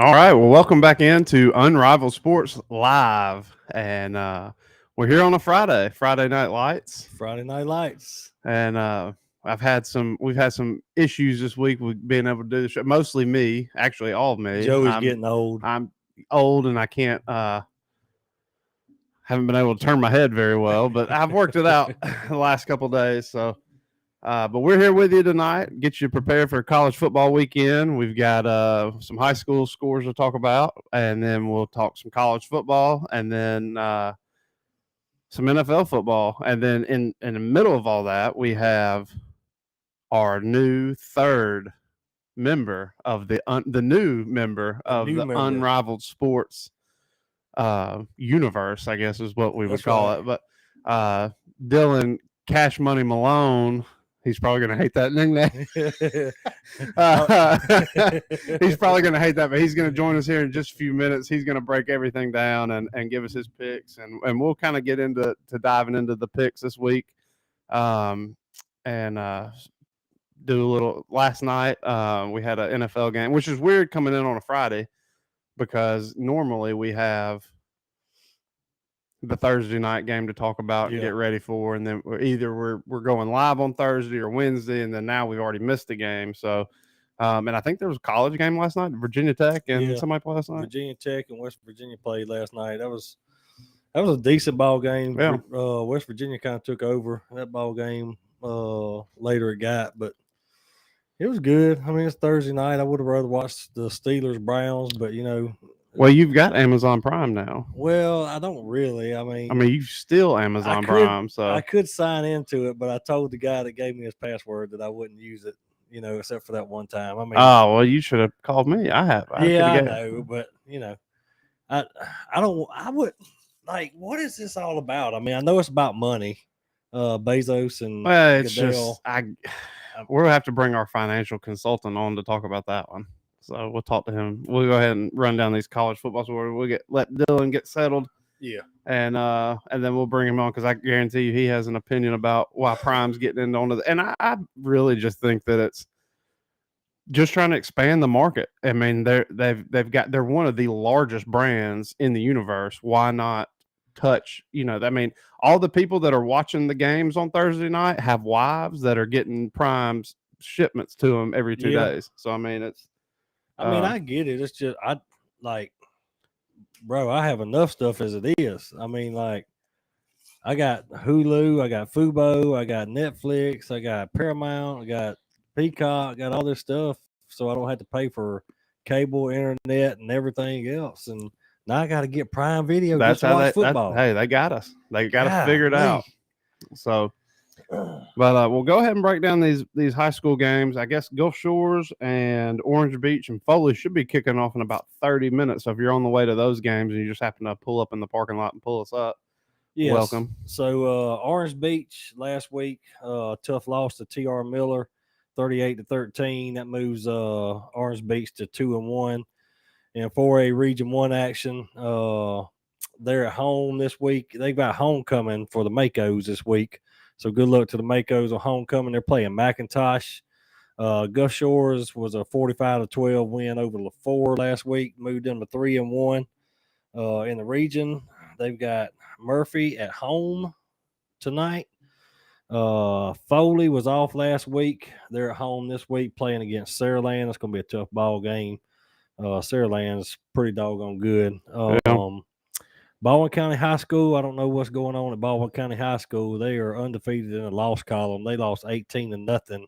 All right. Well, welcome back into Unrivaled Sports Live. And we're here on a Friday Night Lights. Friday Night Lights. And we've had some issues this week with being able to do the show. Mostly me, actually, all of me. Joey's getting old. I'm old and I can't, haven't been able to turn my head very well, but I've worked it out the last couple of days. So, but we're here with you tonight, get you prepared for college football weekend. We've got some high school scores to talk about, and then we'll talk some college football, and then some NFL football. And then in the middle of all that, we have our new third member of the new member of the Unrivaled Sports universe, I guess is what we would call it. But Dylan Cash Money Malone. He's probably going to hate that nickname. He's probably going to hate that, but he's going to join us here in just a few minutes. He's going to break everything down and give us his picks, and we'll kind of get into diving into the picks this week, and do a little. Last night we had an NFL game, which is weird coming in on a Friday because normally we have the Thursday night game to talk about and get ready for, and then we're going live on Thursday or Wednesday, and then now we've already missed the game. So, and I think there was a college game last night, Virginia Tech and somebody played last night. Virginia Tech and West Virginia played last night. That was a decent ball game. Yeah. West Virginia kind of took over that ball game later it got, but it was good. I mean, it's Thursday night. I would have rather watched the Steelers Browns, but Well, you've got Amazon Prime now. Well, I don't really. I mean, you've still Amazon Prime, so I could sign into it, but I told the guy that gave me his password that I wouldn't use it, except for that one time. I mean, oh well, you should have called me. I know, but I don't. I would like. What is this all about? I mean, I know it's about money, Bezos and. Well, it's just we'll have to bring our financial consultant on to talk about that one. So we'll talk to him. We'll go ahead and run down these college football scores. We'll let Dylan get settled. Yeah. And then we'll bring him on because I guarantee you he has an opinion about why Prime's getting into onto the. And I really just think that it's just trying to expand the market. I mean, they're one of the largest brands in the universe. Why not touch? I mean, all the people that are watching the games on Thursday night have wives that are getting Prime's shipments to them every 2 days. So I mean, it's. I get it. It's just bro, I have enough stuff as it is. I mean, I got Hulu, I got Fubo, I got Netflix, I got Paramount, I got Peacock, I got all this stuff, so I don't have to pay for cable, internet, and everything else. And now I got to get Prime Video. That's how watch football. Hey, they got us. They got us figured out. So. But we'll go ahead and break down these high school games. I guess Gulf Shores and Orange Beach and Foley should be kicking off in about 30 minutes. So if you're on the way to those games and you just happen to pull up in the parking lot and pull us up, welcome. So Orange Beach last week, tough loss to TR Miller, 38-13. That moves Orange Beach to 2-1. And 4A Region 1 action, they're at home this week. They've got homecoming for the Makos this week. So good luck to the Makos on homecoming. They're playing McIntosh. Gulf Shores was a 45-12 win over LaFleur last week. Moved them to 3-1 in the region. They've got Murphy at home tonight. Foley was off last week. They're at home this week playing against Saraland. It's going to be a tough ball game. Saraland's pretty doggone good. Baldwin County High School, I don't know what's going on at Baldwin County High School. They are undefeated in the loss column. They lost 18-0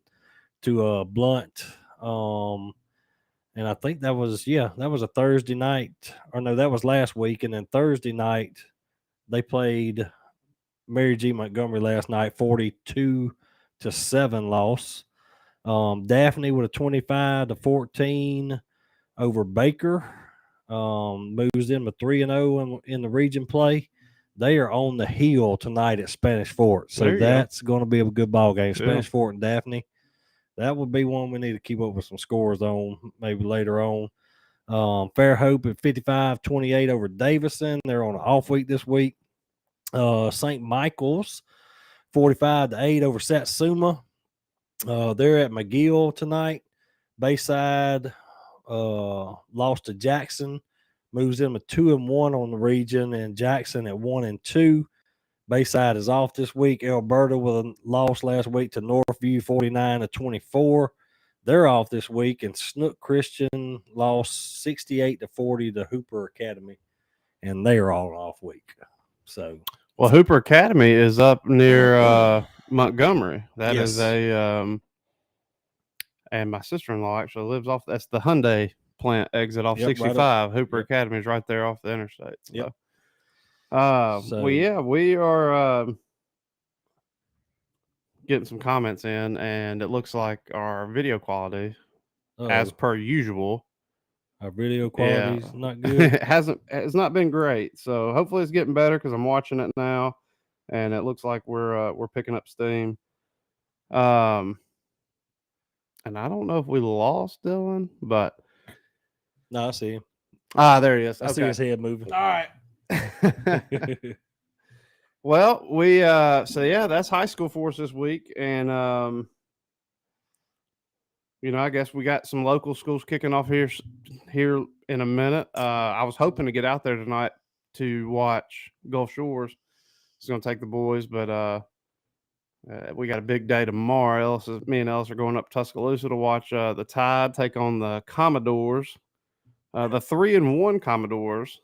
to Blunt. And I think that was a Thursday night. Or no, that was last week. And then Thursday night, they played Mary G. Montgomery last night, 42-7 loss. Daphne with a 25-14 over Baker. Moves them to 3-0 in the region play. They are on the hill tonight at Spanish Fort, so that's going to be a good ball game. Spanish Fort and Daphne. That would be one we need to keep up with some scores on maybe later on. Fairhope at 55-28 over Davison. They're on an off week this week. St. Michael's 45-8 over Satsuma. They're at McGill tonight. Bayside lost to Jackson, moves them to 2-1 on the region, and Jackson at 1-2. Bayside is off this week. Alberta with a loss last week to Northview, 49-24. They're off this week, and Snook Christian lost 68-40 to Hooper Academy, and they are all off week. So, well, Hooper Academy is up near Montgomery. That is yes. and my sister-in-law actually lives off. That's the Hyundai plant exit off Yep, right 65. Hooper Yep. Academy is right there off the interstate. So. Yep. Well, yeah, we are getting some comments in, and it looks like our video quality, as per usual, our video quality is not good. it's not been great. So hopefully it's getting better because I'm watching it now, and it looks like we're picking up steam. And I don't know if we lost Dylan, but no, I see him. There he is. I see his head moving. All right. Well, we so yeah, that's high school for us this week, and I guess we got some local schools kicking off here in a minute. I was hoping to get out there tonight to watch Gulf Shores. It's going to take the boys, but we got a big day tomorrow. Me and Ellis are going up Tuscaloosa to watch the Tide take on the Commodores, the 3-1 Commodores,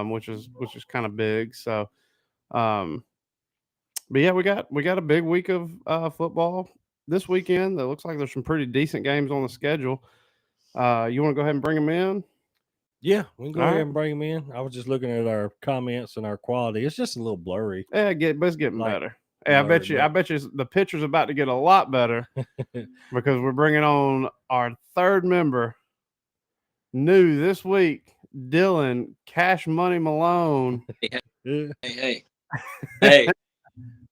which is kind of big. So. But yeah, we got a big week of football this weekend. It looks like there's some pretty decent games on the schedule. You want to go ahead and bring them in? Yeah, we can go ahead and bring them in. I was just looking at our comments and our quality. It's just a little blurry. Yeah, but it's getting better. Hey, I bet you the picture's about to get a lot better because we're bringing on our third member, new this week, Dylan Cash Money Malone. Hey.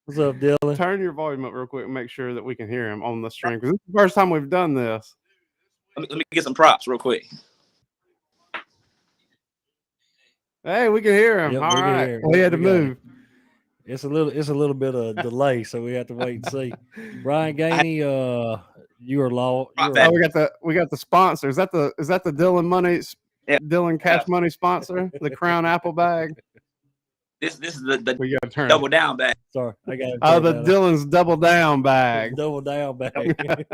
What's up, Dylan? Turn your volume up real quick and make sure that we can hear him on the stream because this is the first time we've done this. Let me get some props real quick. Hey, we can hear him. Yep, all right. We had to move. It's a little bit of delay, so we have to wait and see. Brian Gainey, you are law. Oh, we got the sponsor. Is that the Dylan Money, Dylan Cash Money sponsor? The Crown Apple bag. This is the we gotta turn double down bag. Sorry, I got it. Oh, the Dylan's double down bag. Double down bag.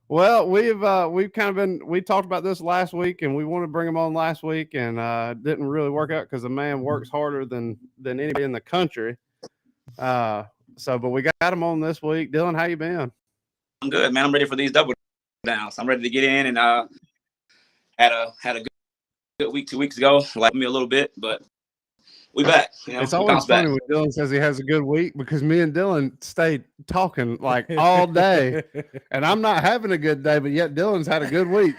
Well, we've kind of we talked about this last week, and we wanted to bring him on last week, and didn't really work out because the man works harder than anybody in the country. But we got him on this week. Dylan, how you been? I'm good, man. I'm ready for these double downs. I'm ready to get in, and had a good week 2 weeks ago. Like me a little bit, but we back. It's always funny when Dylan says he has a good week because me and Dylan stayed talking like all day, and I'm not having a good day, but yet Dylan's had a good week.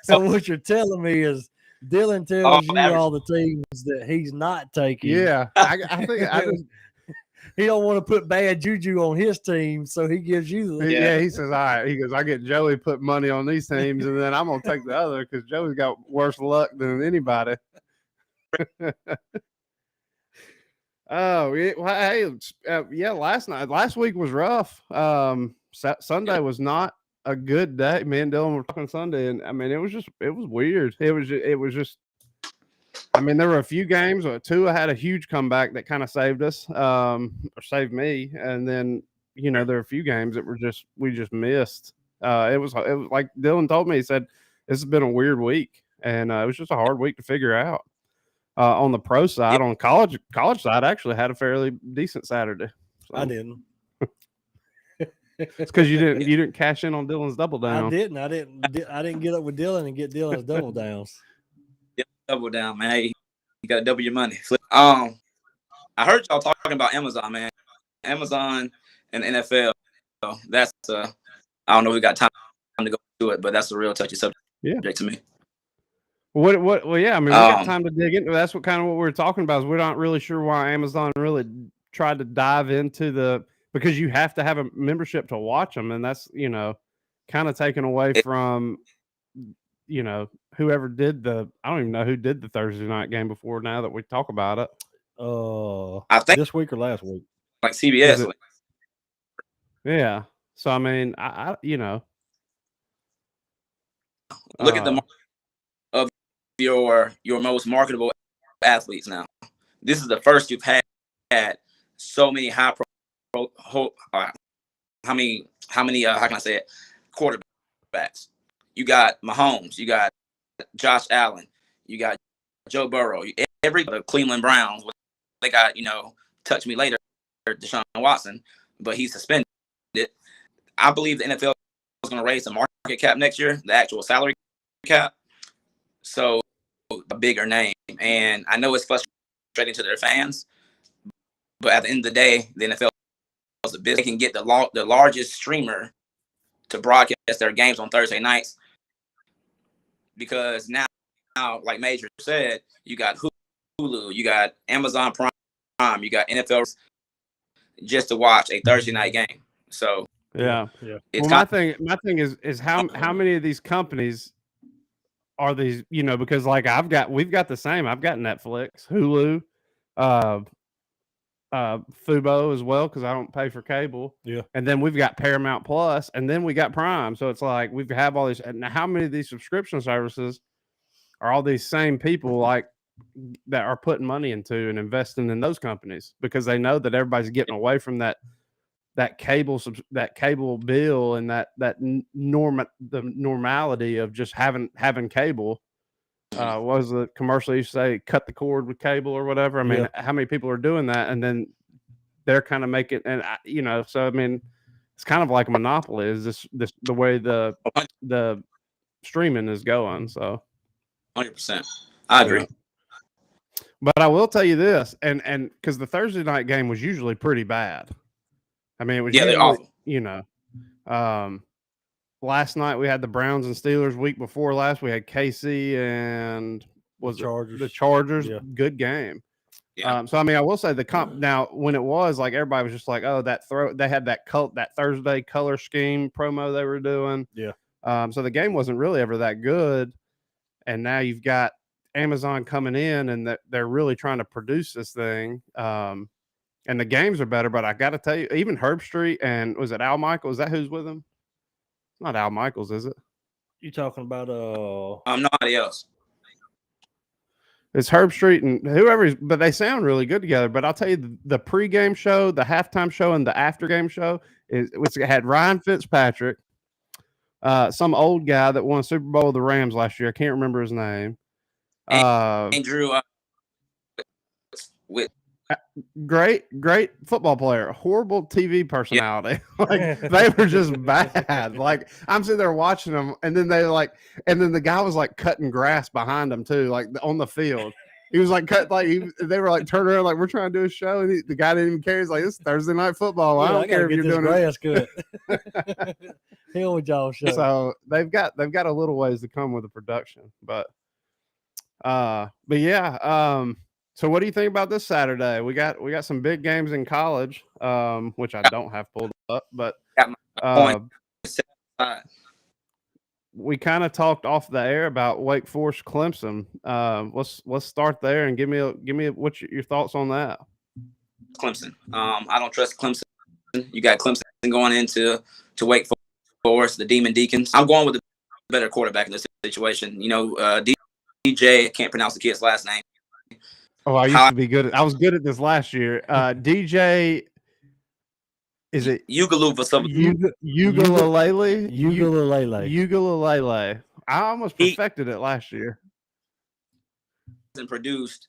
So what you're telling me is Dylan tells you all the teams that he's not taking. Yeah, I think he don't want to put bad juju on his team, so he gives you the. Yeah, he says, all right. He goes, I get Joey put money on these teams, and then I'm gonna take the other because Joey's got worse luck than anybody. Oh, yeah. Last week was rough. Sunday was not a good day. Me and Dylan were talking Sunday, and I mean, it was weird. It was just. I mean, there were a few games. Tua had a huge comeback that kind of saved us, or saved me. And then, there were a few games that we just missed. It was like Dylan told me. He said, this has been a weird week. And it was just a hard week to figure out. On the pro side, on college side, I actually had a fairly decent Saturday. So. I didn't. It's because you didn't cash in on Dylan's double down. I didn't get up with Dylan and get Dylan's double downs. Double down, man. Hey, you gotta double your money. I heard y'all talking about Amazon, man. Amazon and NFL. So that's I don't know if we got time to go through it, but that's a real touchy subject to me. Well, yeah. I mean, we got time to dig into. That's what we're talking about. Is we're not really sure why Amazon really tried to dive into because you have to have a membership to watch them, and that's kind of taken away from whoever did I don't even know who did the Thursday night game before now that we talk about it. I think this week or last week. Like CBS. Yeah. So I mean, Look at the of your most marketable athletes now. This is the first you've had so many how many how can I say it, quarterbacks. You got Mahomes, you got Josh Allen, you got Joe Burrow, the Cleveland Browns. They got touch me later, Deshaun Watson, but he's suspended. I believe the NFL is going to raise the market cap next year, the actual salary cap. So a bigger name, and I know it's frustrating to their fans, but at the end of the day, the NFL is a business. They can get the largest streamer to broadcast their games on Thursday nights, because now, like Major said, you got Hulu, you got Amazon Prime, you got NFL just to watch a Thursday night game. So yeah. It's well, my thing is how many of these companies are these, because like we've got the same. I've got Netflix, Hulu, Fubo as well, because I don't pay for cable. Yeah. And then we've got Paramount Plus, and then we got Prime. So it's like we have all these. And how many of these subscription services are all these same people like that are putting money into and investing in those companies, because they know that everybody's getting away from that cable bill and the normality of just having cable. What was the commercial you say, cut the cord with cable or whatever? I mean, how many people are doing that? And then they're kind of making, and so I mean, it's kind of like a monopoly. Is this the way the streaming is going? So 100%, I agree. But I will tell you this, and because the Thursday night game was usually pretty bad. I mean, it was they're awful. Last night we had the Browns and Steelers. Week before last, we had KC and the Chargers. Yeah. Good game. Yeah. So I mean, I will say now when it was like everybody was just like, oh, they had that Thursday color scheme promo they were doing. Yeah. So the game wasn't really ever that good, and now you've got Amazon coming in, and they're really trying to produce this thing. And the games are better, but I got to tell you, even Herb Street and was it Al Michaels? Is that who's with him? It's not Al Michaels, is it? You talking about nobody else. It's Herb Street and whoever, but they sound really good together. But I'll tell you, the pregame show, the halftime show, and the aftergame show which had Ryan Fitzpatrick, some old guy that won a Super Bowl with the Rams last year. I can't remember his name. Andrew with great football player, horrible TV personality. Like they were just bad. Like I'm sitting there watching them, and then the guy was like cutting grass behind them too, like on the field. He was like they were like turning around like we're trying to do a show, and the guy didn't even care. He's like, it's Thursday night football. I don't care if you're doing grass good. Hell with y'all show. So they've got a little ways to come with the production, but yeah. So what do you think about this Saturday? We got some big games in college, which I don't have pulled up, but we kind of talked off the air about Wake Forest Clemson. Let's start there and give me what's your thoughts on that? Clemson. I don't trust Clemson. You got Clemson going into Wake Forest, the Demon Deacons. I'm going with the better quarterback in this situation. DJ, I can't pronounce the kid's last name. Oh, I used to be good. I was good at this last year. DJ, is it Ugalele? Ugalele. I almost perfected it last year. And produced,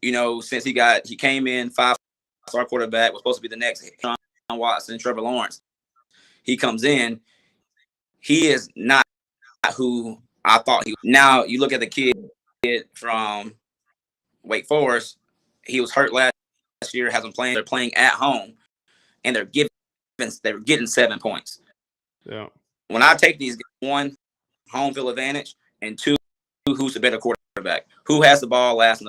since he came in 5-star quarterback, was supposed to be the next Sean Watson, Trevor Lawrence. He comes in, he is not who I thought he was. Now you look at the kid from Wake Forest, he was hurt last year, hasn't played. They're playing at home, and they're getting 7 points. Yeah. When I take these, one, home field advantage, and two, who's the better quarterback? Who has the ball last in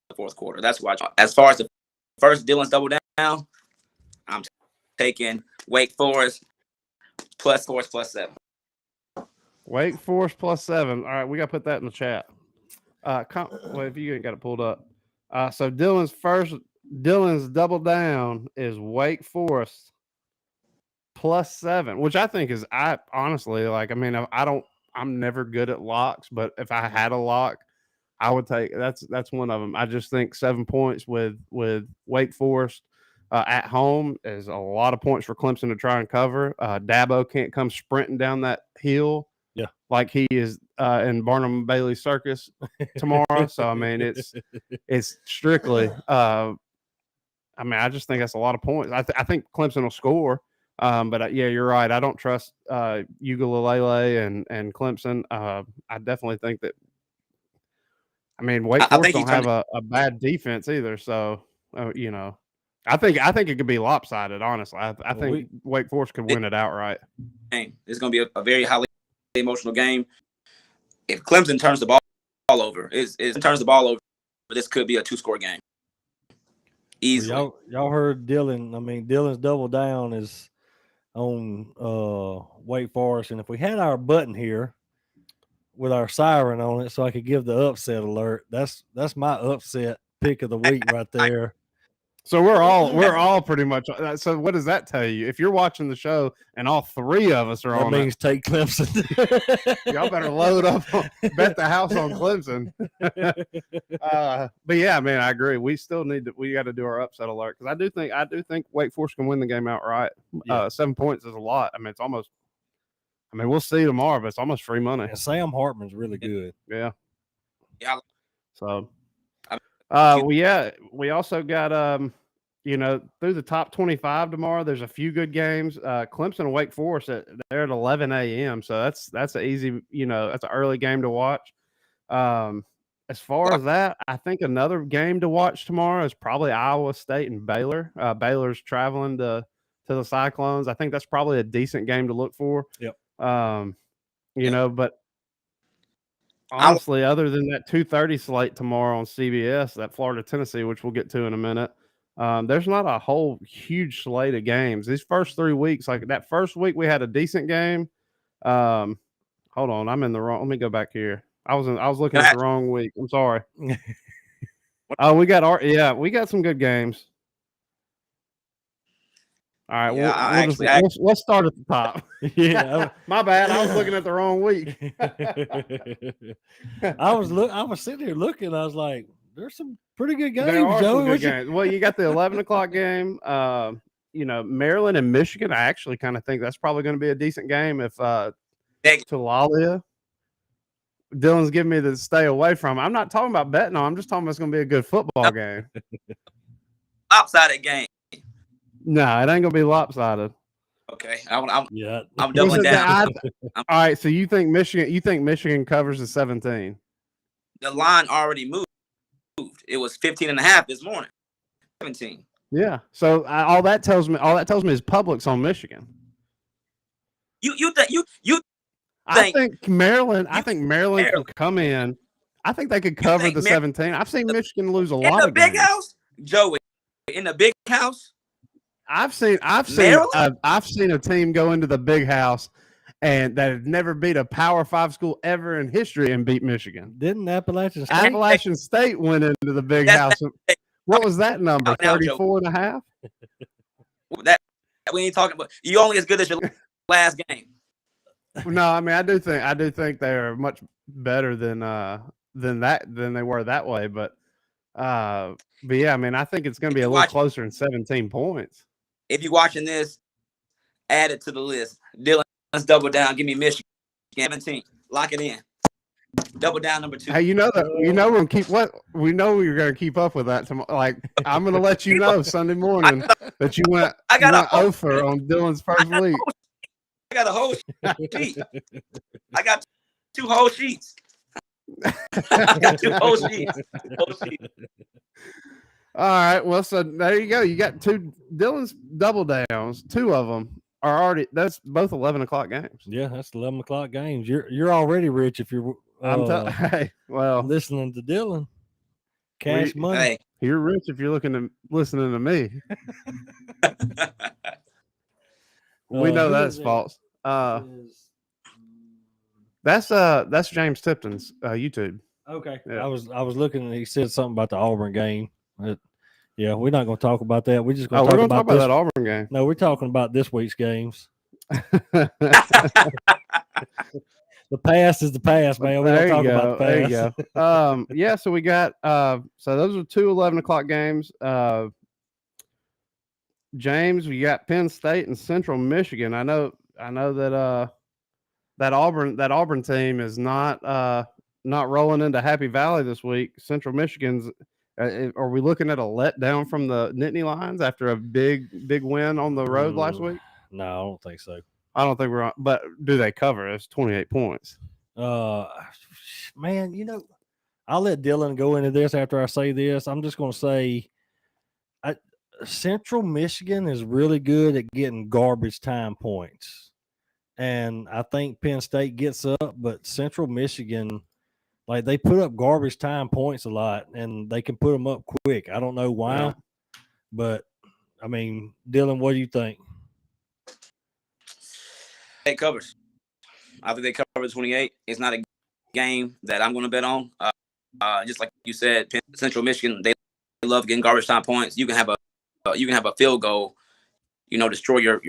the fourth quarter? That's why. As far as the first Dylan's double down, I'm taking Wake Forest plus 7. Wake Forest plus 7. All right, we got to put that in the chat. If you ain't got it pulled up. So Dylan's double down is Wake Forest plus 7, which I think is, I honestly, like, I mean, I I'm never good at locks, but if I had a lock, I would take that's one of them. I just think 7 points with Wake Forest at home is a lot of points for Clemson to try and cover. Dabo can't come sprinting down that hill, Yeah, like he is in Barnum Bailey Circus tomorrow. So I mean, it's strictly. I mean, I just think that's a lot of points. I think Clemson will score. But yeah, you're right. I don't trust Ugalele and Clemson. I definitely think that. I mean, Wake I Forest think he don't have turned a bad defense either. So you know, I think it could be lopsided. Honestly, I think Wake Forest could win it outright. game. It's going to be a very highly emotional game. If Clemson turns the ball over, turns the ball over, this could be a 2-score game. Easily. Well, y'all heard Dylan. I mean, Dylan's double down is on Wake Forest, and if we had our button here with our siren on it, so I could give the upset alert, that's my upset pick of the week right there. So we're all pretty much. So what does that tell you? If you're watching the show and all three of us are That on means take Clemson. y'all better load up, bet the house on Clemson. But yeah, man, I agree. We still we got to do our upset alert because I do think Wake Forest can win the game outright. Yeah. 7 points is a lot. I mean, it's almost. I mean, we'll see tomorrow, but it's almost free money. And Sam Hartman's really good. Yeah. Yeah. So, we also got through the top 25 tomorrow. There's a few good games. Clemson and Wake Forest they're at 11 a.m. So that's an easy, that's an early game to watch. As far as that, I think another game to watch tomorrow is probably Iowa State and Baylor. Baylor's traveling to the Cyclones. I think that's probably a decent game to look for. Yep. But honestly, other than that 2:30 slate tomorrow on CBS, that Florida Tennessee, which we'll get to in a minute, there's not a whole huge slate of games. These first 3 weeks, like that first week, we had a decent game. Hold on, I'm in the wrong. Let me go back here. I was looking at the wrong week. I'm sorry. We got some good games. All right, yeah, let's start at the top. Yeah, my bad. I was looking at the wrong week. I was sitting here looking. I was like, "There's some pretty good games." There are Joey. some good games. Well, you got the 11 o'clock game. Maryland and Michigan. I actually kind of think that's probably going to be a decent game if Tulalia. Dylan's giving me the stay away from. I'm not talking about betting on. I'm just talking about it's going to be a good football game. Lopsided game. No, it ain't gonna be lopsided. Okay, I'm I'm doubling down. All right, so you think Michigan covers the 17? The line already moved. It was 15.5 this morning. 17. Yeah. So all that tells me is Publix on Michigan. I think Maryland can come in. I think they could cover the 17. I've seen Michigan lose a lot of games. In the big house, Joey. In the big house. I've seen a team go into the big house and that had never beat a Power 5 school ever in history and beat Michigan. Didn't Appalachian State? Appalachian State went into the big house. What was that number? 34.5? That we ain't talking about. You only as good as your last game. No, I mean I do think they are much better than they were that way, but yeah, I mean I think it's going to be a little closer than 17 points. If you're watching this, add it to the list. Dylan, let's double down. Give me Michigan 17. Lock it in. Double down number 2. Hey, we're gonna you're gonna keep up with that tomorrow. Like I'm gonna let you know Sunday morning that you went over on Dylan's first week. I got a whole sheet. I got 2 whole sheets. I got 2 whole sheets. All right. Well, so there you go. You got 2 Dylan's double downs. 2 of them are already. That's both 11 o'clock games. Yeah, that's 11 o'clock games. You're already rich if you're. Listening to Dylan. Cash money. Hey. You're rich if you're listening to me. We know that's false. That's James Tipton's YouTube. Okay. Yeah. I was looking and he said something about the Auburn game. Yeah, we're not going to talk about that. We're just going to talk about that Auburn game. No, we're talking about this week's games. The past is the past, man. We don't talk about the There past. you go. Yeah, so we got so those are two 11 o'clock games. James, we got Penn State and Central Michigan. I know that that Auburn team is not rolling into Happy Valley this week. Central Michigan's are we looking at a letdown from the Nittany Lions after a big win on the road last week? No, I don't think so. I don't think we're on, but do they cover? It's 28 points. Man, I'll let Dylan go into this after I say this. I'm just going to say Central Michigan is really good at getting garbage time points. And I think Penn State gets up, but Central Michigan, like they put up garbage time points a lot and they can put them up quick. I don't know why, but I mean, Dylan, what do you think? It covers. I think they cover 28. It's not a game that I'm going to bet on. Just like you said, Central Michigan, they love getting garbage time points. You can have a field goal, destroy your.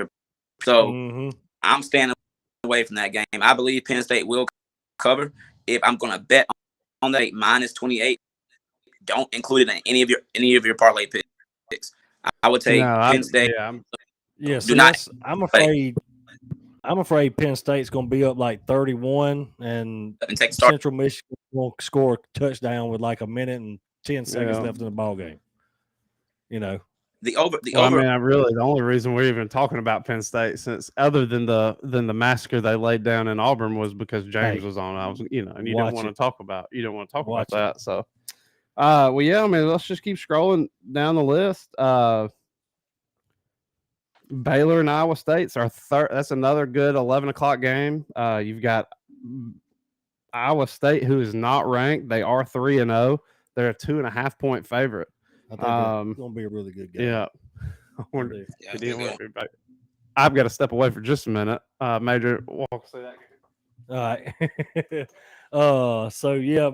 So I'm standing away from that game. I believe Penn State will cover. If I'm going to bet on that minus 28, don't include it in any of your parlay picks. I would take Penn State. I'm afraid Penn State's going to be up like 31, and Central Michigan will score a touchdown with like a minute and 10 seconds left in the ball game. The over. I mean, the only reason we're even talking about Penn State, since other than the massacre they laid down in Auburn, was because James was on. And you don't want to talk about that. So, well, yeah. I mean, let's just keep scrolling down the list. Baylor and Iowa State's our third. That's another good 11 o'clock game. You've got Iowa State, who is not ranked. They are 3-0. They're a 2.5 point favorite. I think it's going to be a really good game. Yeah. I've got to step away for just a minute. Major, walk through that. All right. So yeah.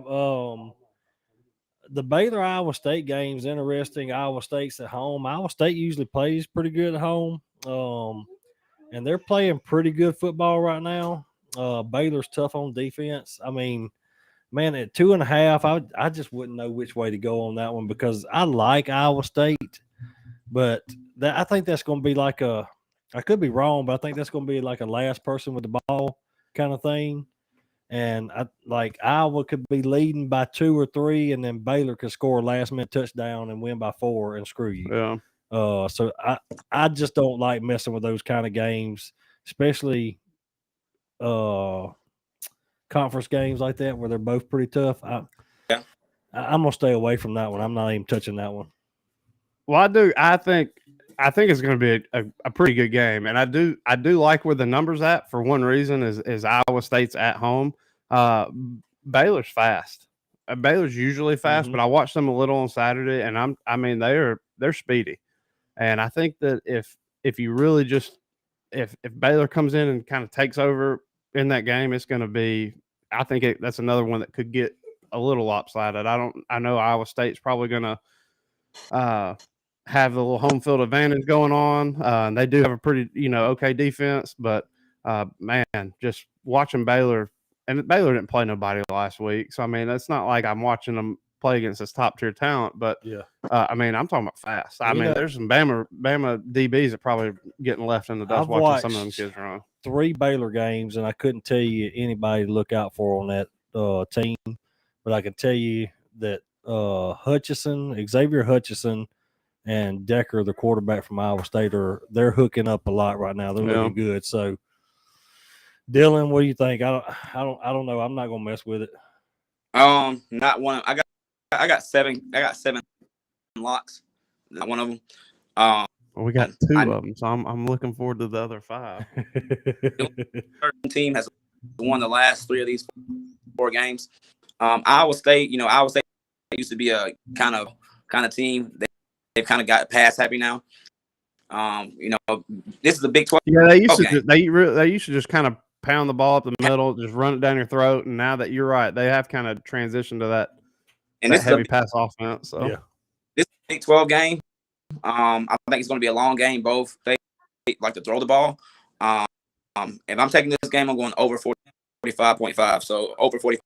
The Baylor Iowa State game is interesting. Iowa State's at home. Iowa State usually plays pretty good at home. And they're playing pretty good football right now. Baylor's tough on defense. I mean, man, at 2.5, I just wouldn't know which way to go on that one because I like Iowa State, but I think that's going to be like I could be wrong, but I think that's going to be like a last person with the ball kind of thing. And Iowa could be leading by 2 or 3, and then Baylor could score a last-minute touchdown and win by 4 and screw you. Yeah. So I just don't like messing with those kind of games, especially conference games like that where they're both pretty tough. I'm gonna stay away from that one. I'm not even touching that one. Well, I think it's going to be a pretty good game, and I do like where the numbers at for one reason is Iowa State's at home. Baylor's fast. Baylor's usually fast, but I watched them a little on Saturday, and they're speedy, and I think that if you really just if Baylor comes in and kind of takes over in that game, it's going to be. I think that's another one that could get a little lopsided. I know Iowa State's probably going to have the little home field advantage going on. And they do have a pretty, okay defense, but man, just watching Baylor, and Baylor didn't play nobody last week. So, I mean, it's not like I'm watching them play against this top tier talent, but I'm talking about fast. There's some Bama DBs that probably getting left in the dust watching some of them kids run. 3 Baylor games, and I couldn't tell you anybody to look out for on that team, but I can tell you that Xavier Hutchinson and Decker, the quarterback from Iowa State, they're hooking up a lot right now. They're looking good. So, Dylan, what do you think? I don't know. I'm not gonna mess with it. Not one. I got 7. I got 7 locks. Not one of them. Well, we got 2 of them, so I'm looking forward to the other 5. Team has won the last 3 of these 4 games. Iowa State used to be a kind of team. They've kind of got pass happy now. This is a Big 12. Yeah, they used to just kind of pound the ball up the middle, just run it down your throat. And now that you're right, they have kind of transitioned to that heavy pass offense. So this is a Big 12 game. I think it's going to be a long game. Both they like to throw the ball. If I'm taking this game, I'm going over 45.5. So over 40,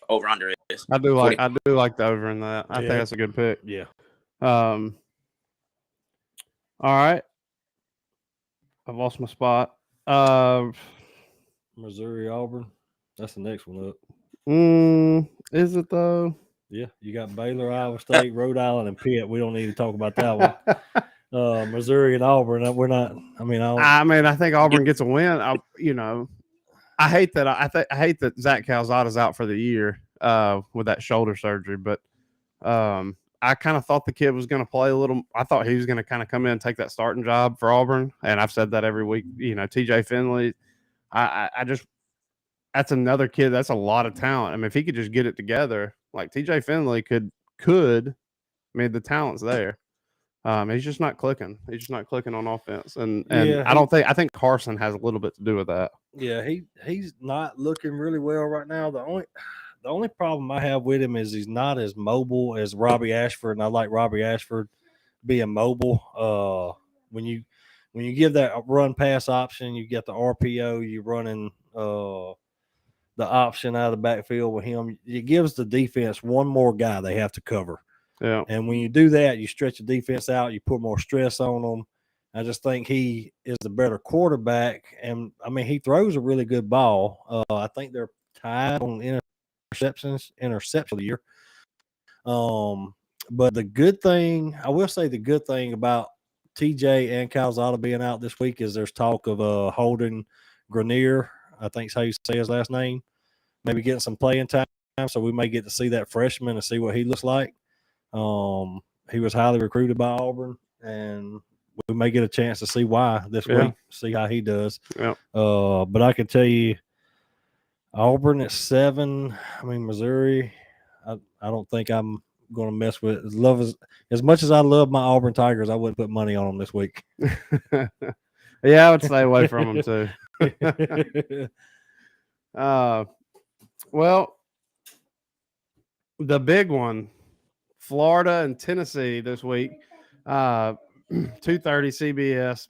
over under is. I do like the over in that. I think Yeah. that's a good pick. Yeah. All right. I've lost my spot. Missouri, Auburn. That's the next one up. Is it though? Yeah, you got Baylor, Iowa State, Rhode Island, and Pitt. We don't need to talk about that one. Missouri and Auburn. We're not. I mean, I think Auburn gets a win. I hate that. I hate that Zach Calzada's out for the year with that shoulder surgery. But I kind of thought the kid was going to play a little. I thought he was going to kind of come in and take that starting job for Auburn. And I've said that every week. TJ Finley. I just that's another kid. That's a lot of talent. I mean, if he could just get it together, like TJ Finley could. I mean, the talent's there. He's just not clicking. He's just not clicking on offense, and Yeah, I think Carson has a little bit to do with that. Yeah, he's not looking really well right now. The only problem I have with him is he's not as mobile as Robbie Ashford, and I like Robbie Ashford being mobile. When you give that run pass option, you get the RPO, you running the option out of the backfield with him. It gives the defense one more guy they have to cover. Yeah. And when you do that, you stretch the defense out, you put more stress on them. I just think he is the better quarterback. And, I mean, he throws a really good ball. I think they're tied on interception of the year. But the good thing, I will say the good thing about TJ and Calzada being out this week is there's talk of Holden Grenier, I think is how you say his last name, maybe getting some playing time. So we may get to see that freshman and see what he looks like. He was highly recruited by Auburn, and we may get a chance to see why this week, see how he does. Yeah. But I can tell you, Auburn at 7. I mean, Missouri, I don't think I'm going to mess with as much as I love my Auburn Tigers. I wouldn't put money on them this week. Yeah, I would stay away from them too. Well, the big one, Florida and Tennessee this week, 2:30 CBS.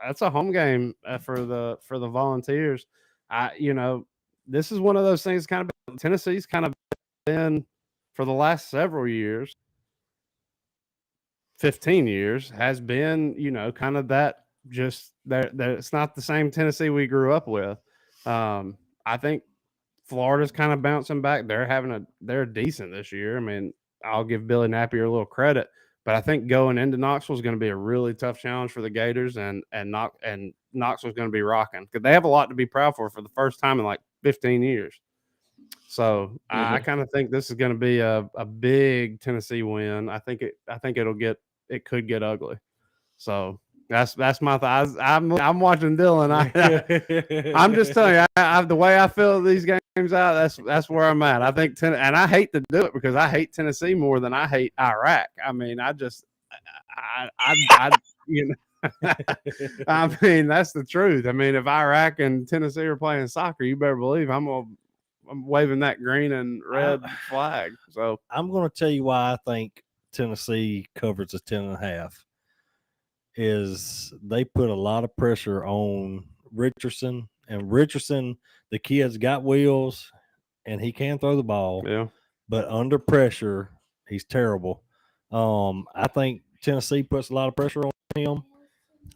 That's a home game for the Volunteers. This is one of those things. Kind of Tennessee's kind of been for the last several years, 15 years, has been kind of that. Just that it's not the same Tennessee we grew up with. I think Florida's kind of bouncing back. They're decent this year. I mean, I'll give Billy Napier a little credit, but I think going into Knoxville is going to be a really tough challenge for the Gators, and Knoxville's going to be rocking because they have a lot to be proud for the first time in like 15 years. So I kind of think this is going to be a big Tennessee win. I think it could get ugly. So that's my thought. I'm watching Dylan. I'm just telling you, the way I feel these games out, that's where I'm at. I think and I hate to do it because I hate Tennessee more than I hate Iraq. I mean, I mean, that's the truth. I mean, if Iraq and Tennessee are playing soccer, you better believe I'm waving that green and red flag. So I'm going to tell you why I think Tennessee covers a 10.5. Is they put a lot of pressure on Richardson, and Richardson, the kid's got wheels and he can throw the ball. Yeah. But under pressure, he's terrible. I think Tennessee puts a lot of pressure on him.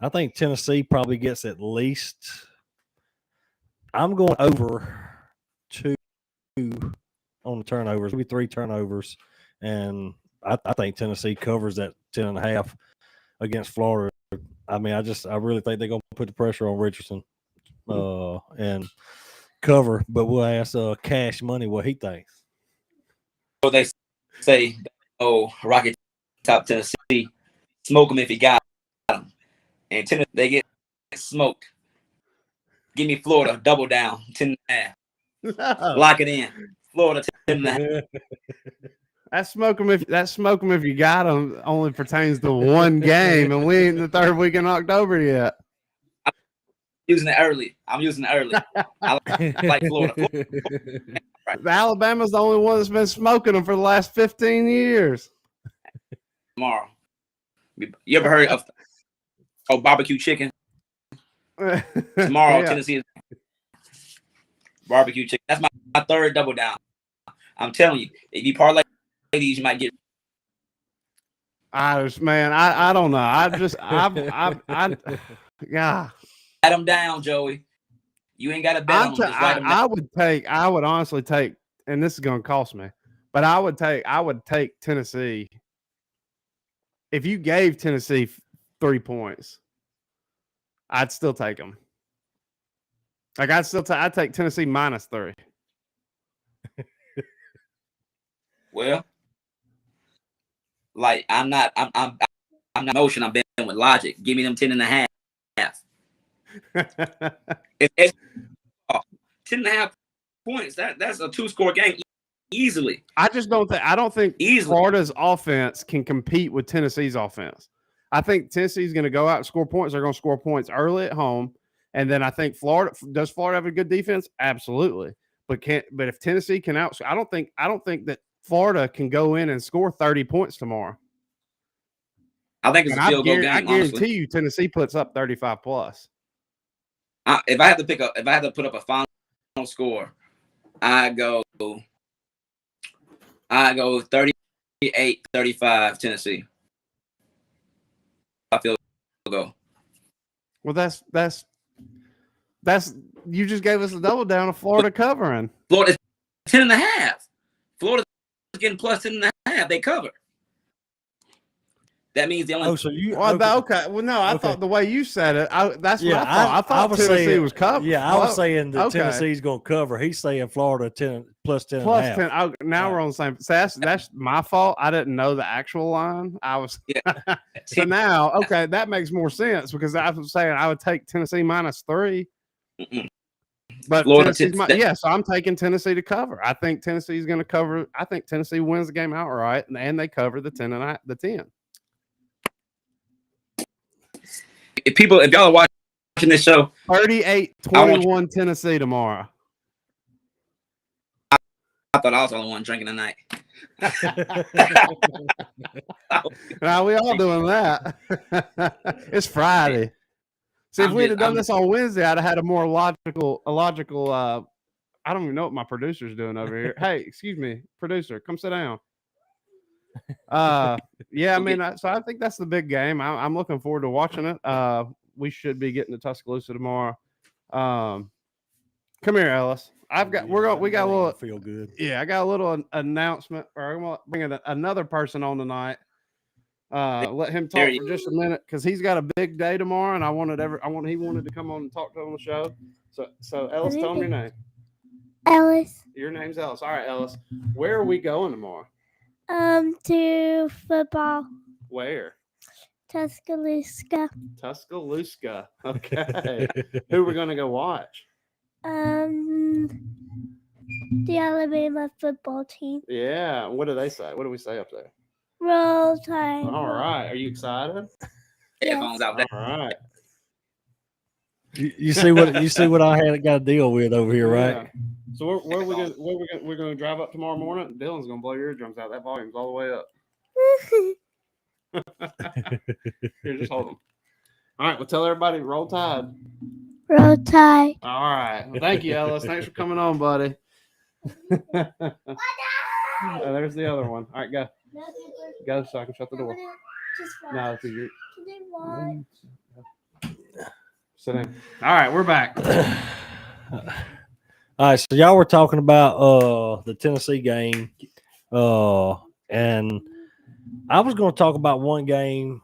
I think Tennessee probably gets at least. I'm going over 2 on the turnovers, maybe 3 turnovers, and I think Tennessee covers that 10.5 against Florida. I mean, I really think they're going to put the pressure on Richardson and cover, but we'll ask Cash Money what he thinks. So they say, Rocky Top Tennessee, smoke him if he got him. And Tennessee, they get smoked. Give me Florida, double down, 10.5. Lock it in. Florida, 10.5. That smoke 'em if you got them only pertains to one game, and we ain't in the 3rd week in October yet. I'm using it early. I like Florida. Alabama's the only one that's been smoking them for the last 15 years. Tomorrow. You ever heard of barbecue chicken? Tomorrow, Yeah. Tennessee. barbecue chicken. That's my third double down. I'm telling you, if you parlay these, you might get. I don't know. Yeah. Write them down, Joey. You ain't got to bet on them. Just write them down. I would honestly take, and this is going to cost me, but I would take Tennessee. If you gave Tennessee 3 points, I'd still take them. Like I'd take Tennessee -3. Well, like I'm not emotion. I'm betting with logic. Give me them 10.5. It's 10.5 points. That's a 2-score game easily. I don't think easily. Florida's offense can compete with Tennessee's offense. I think Tennessee's going to go out and score points. They're going to score points early at home, and then I think Florida have a good defense? Absolutely. But if Tennessee can I don't think that Florida can go in and score 30 points tomorrow. I think it's a field goal game. I guarantee you Tennessee puts up 35 plus. If I had to put up a final score, I go 38-35 Tennessee. I feel go. Well, that's you just gave us a double down of Florida covering. Florida's 10.5. Florida's getting plus 10.5. They cover. That means the only. Oh, so you okay. Well, no, I thought the way you said it. That's what I thought. I thought Tennessee was covered. Yeah, I was saying that Tennessee's going to cover. He's saying Florida 10 plus 10. Plus 10. Now we're on the same. So that's my fault. I didn't know the actual line. I was. Yeah. So now, okay, that makes more sense because I was saying I would take Tennessee -3. Mm-mm. But so I'm taking Tennessee to cover. I think Tennessee's going to cover. I think Tennessee wins the game outright, and they cover the 10. If y'all are watching this show, 38-21 Tennessee tomorrow. I thought I was the only one drinking tonight. Now we all doing that. It's Friday. See, if we'd have done this on Wednesday, I'd have had a more logical. I don't even know what my producer's doing over here. Hey, excuse me, producer, come sit down. Yeah, I mean, so I think that's the big game. I'm looking forward to watching it. We should be getting to Tuscaloosa tomorrow. Come here, Ellis. We got a little feel good. Yeah, I got a little announcement. Or I'm gonna bring another person on tonight. Let him talk for just a minute because he's got a big day tomorrow, and he wanted to come on and talk to on the show. So Ellis, tell him your name. Ellis. Your name's Ellis. All right, Ellis. Where are we going tomorrow? To football. Where? Tuscaloosa. Tuscaloosa. Okay. Who are we gonna go watch? The Alabama football team. Yeah. What do they say? What do we say up there? Roll Tide. All right. Are you excited? Headphones out there. All right. You see what I had got to deal with over here, right? So we're gonna drive up tomorrow morning. Dylan's gonna blow your eardrums out. That volume's all the way up. Here, just hold them. All right, well, tell everybody, roll Tide. Roll Tide. All right. Well, thank you, Ellis. Thanks for coming on, buddy. There's the other one. All right, go. Go so I can shut the door. No, because you're. Sit down. All right, we're back. All right, so y'all were talking about the Tennessee game, and I was going to talk about one game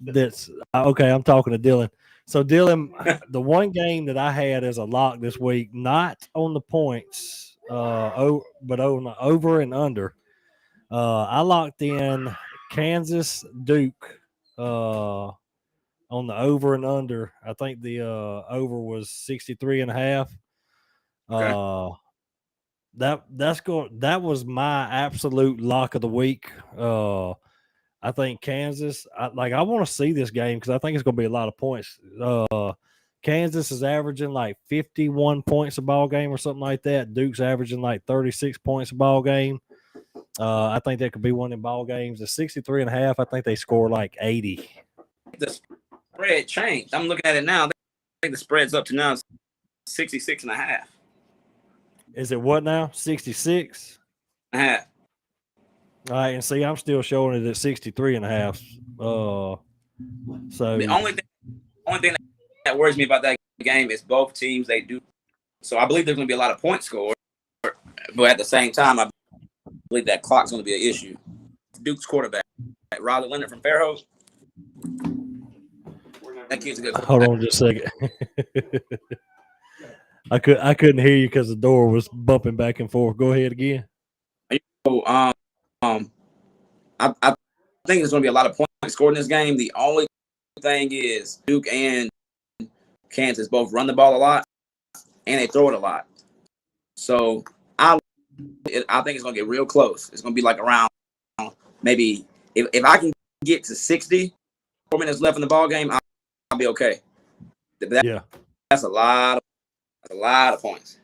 that's okay. I'm talking to Dylan. So Dylan, the one game that I had as a lock this week, not on the points, but on the over and under. I locked in Kansas Duke on the over and under. I think the over was 63.5. Okay. That was my absolute lock of the week. I think Kansas. I want to see this game because I think it's going to be a lot of points. Kansas is averaging like 51 points a ball game or something like that. Duke's averaging like 36 points a ball game. I think that could be one of the ball games. At 63.5, I think they score like 80. The spread changed. I'm looking at it now. I think the spread's up to now 66.5. Is it what now? 66? Uh-huh. All right, and see, I'm still showing it at 63 and a half. So The only thing that worries me about that game is both teams they do. So I believe there's going to be a lot of points scored, but at the same time, I believe that clock's going to be an issue. Duke's quarterback, Riley Leonard from Fairhope. That kid's a good hold quarterback. on just a second. I couldn't hear you because the door was bumping back and forth. Go ahead again. So, I think there's going to be a lot of points scored in this game. The only thing is Duke and Kansas both run the ball a lot and they throw it a lot. So I think it's going to get real close. It's going to be like around maybe if I can get to 60, 4 minutes left in the ball game, I'll be okay. That's a lot of points.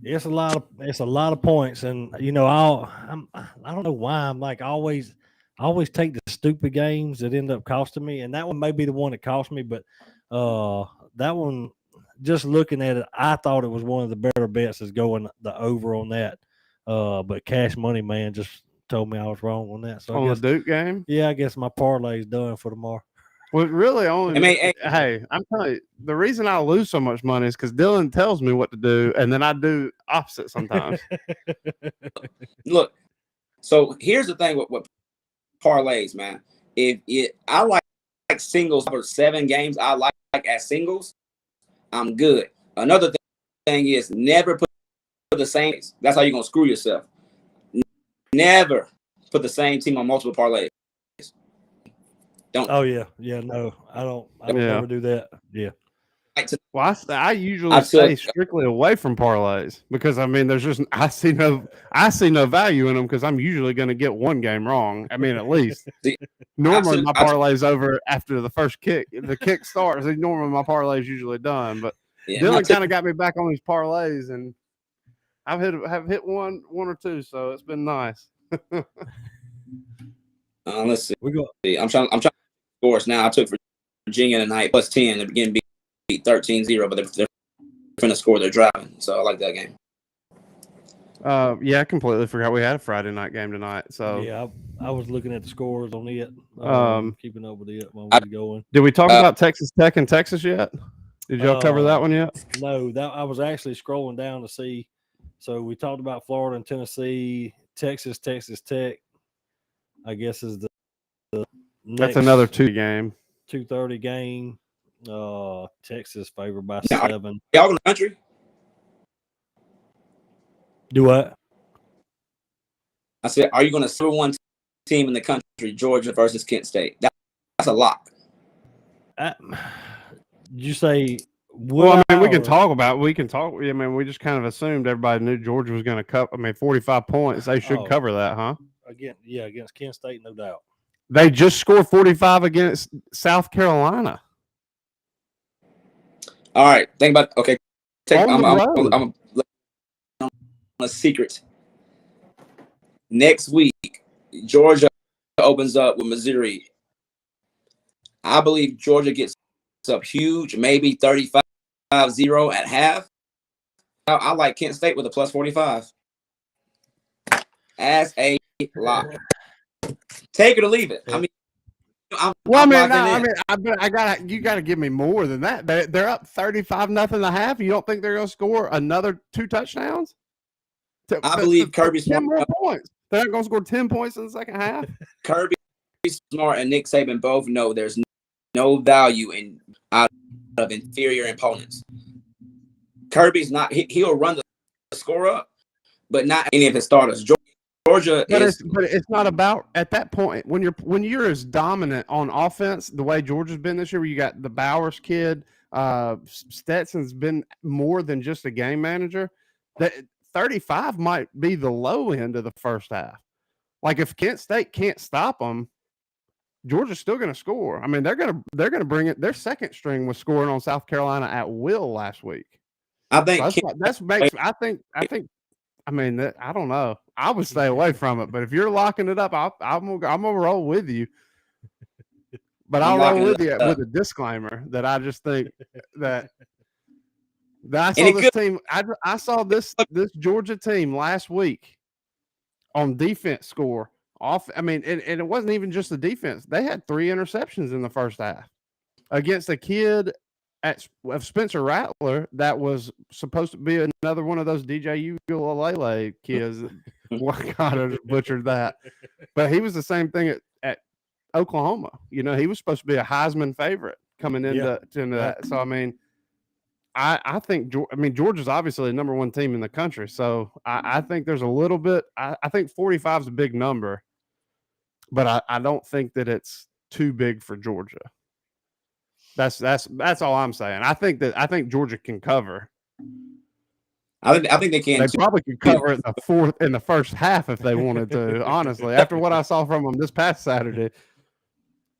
It's a lot of points, and I don't know why I'm like I always take the stupid games that end up costing me, and that one may be the one that cost me, but that one, just looking at it, I thought it was one of the better bets is going the over on that. But Cash Money Man just told me I was wrong on that. So on the Duke game? Yeah, I guess my parlay is done for tomorrow. Well, really only. I mean, hey, I'm telling you, the reason I lose so much money is because Dylan tells me what to do, and then I do opposite sometimes. Look, so here's the thing with parlays, man. I like singles for 7 games, I like as singles, I'm good. Another thing is never put the same. That's how you're gonna screw yourself. Never put the same team on multiple parlays. Don't. Oh yeah, no, I don't ever do that. Yeah. Well, I usually stay strictly away from parlays because I mean, there's just I see no value in them because I'm usually going to get one game wrong. I mean, at least normally my parlay's over after the first kick. The kick starts. Normally my parlay's usually done, but Dylan kind of got me back on these parlays, and have hit one or two, so it's been nice. Let's see. I'm trying to scores now. I took Virginia tonight plus 10. They're beginning to beat 13-0, but they're going to score. They're driving, so I like that game. Yeah, I completely forgot we had a Friday night game tonight. So yeah, I was looking at the scores on it. Keeping up with it while we're going. Did we talk about Texas Tech and Texas yet? Did y'all cover that one yet? No, I was actually scrolling down to see. So we talked about Florida and Tennessee, Texas Tech. I guess is the that's another 2 game. 2:30 game. Texas favored by 7. Y'all in the country? Do what? I said, are you going to serve one team in the country, Georgia versus Kent State? That's a lock. Did you say? Well, I mean, we can talk. I mean, we just kind of assumed everybody knew Georgia was going to cover. I mean, 45 points. They should cover that, huh? Against Kent State, no doubt. They just scored 45 against South Carolina. All right, think about okay. I'm a secret. Next week, Georgia opens up with Missouri. I believe Georgia gets up huge, maybe 35-0 at half. I like Kent State with a plus 45 as a lock. Take it or leave it. I mean, you got to give me more than that. They're up 35-0 at half. You don't think they're going to score another 2 touchdowns? I believe Kirby 10 more points. They're not going to score 10 points in the second half. Kirby Smart and Nick Saban both know there's no value out of inferior opponents. Kirby's not. He'll run the score up, but not any of his starters. Georgia but it's not about at that point when you're as dominant on offense the way Georgia's been this year. Where you got the Bowers kid, Stetson's been more than just a game manager. That 35 might be the low end of the first half. Like if Kent State can't stop them, Georgia's still going to score. I mean, they're going to bring it. Their second string was scoring on South Carolina at will last week. I think I mean, I don't know. I would stay away from it, but if you're locking it up, I'm gonna roll with you. But I'll roll with you with a disclaimer that I just think that I saw he this could- team. I saw this Georgia team last week on defense score off. I mean, and it wasn't even just the defense. They had 3 interceptions in the first half against a kid of Spencer Rattler that was supposed to be another one of those DJ Ukulele kids. What God, I just butchered that. But he was the same thing at Oklahoma. You know, he was supposed to be a Heisman favorite coming into that. So I mean, I think Georgia's obviously the number 1 team in the country. So I think there's a little bit. I think 45 is a big number, but I don't think that it's too big for Georgia. That's all I'm saying. I think Georgia can cover. I think they can. They probably could cover it in the first half if they wanted to. Honestly, after what I saw from them this past Saturday.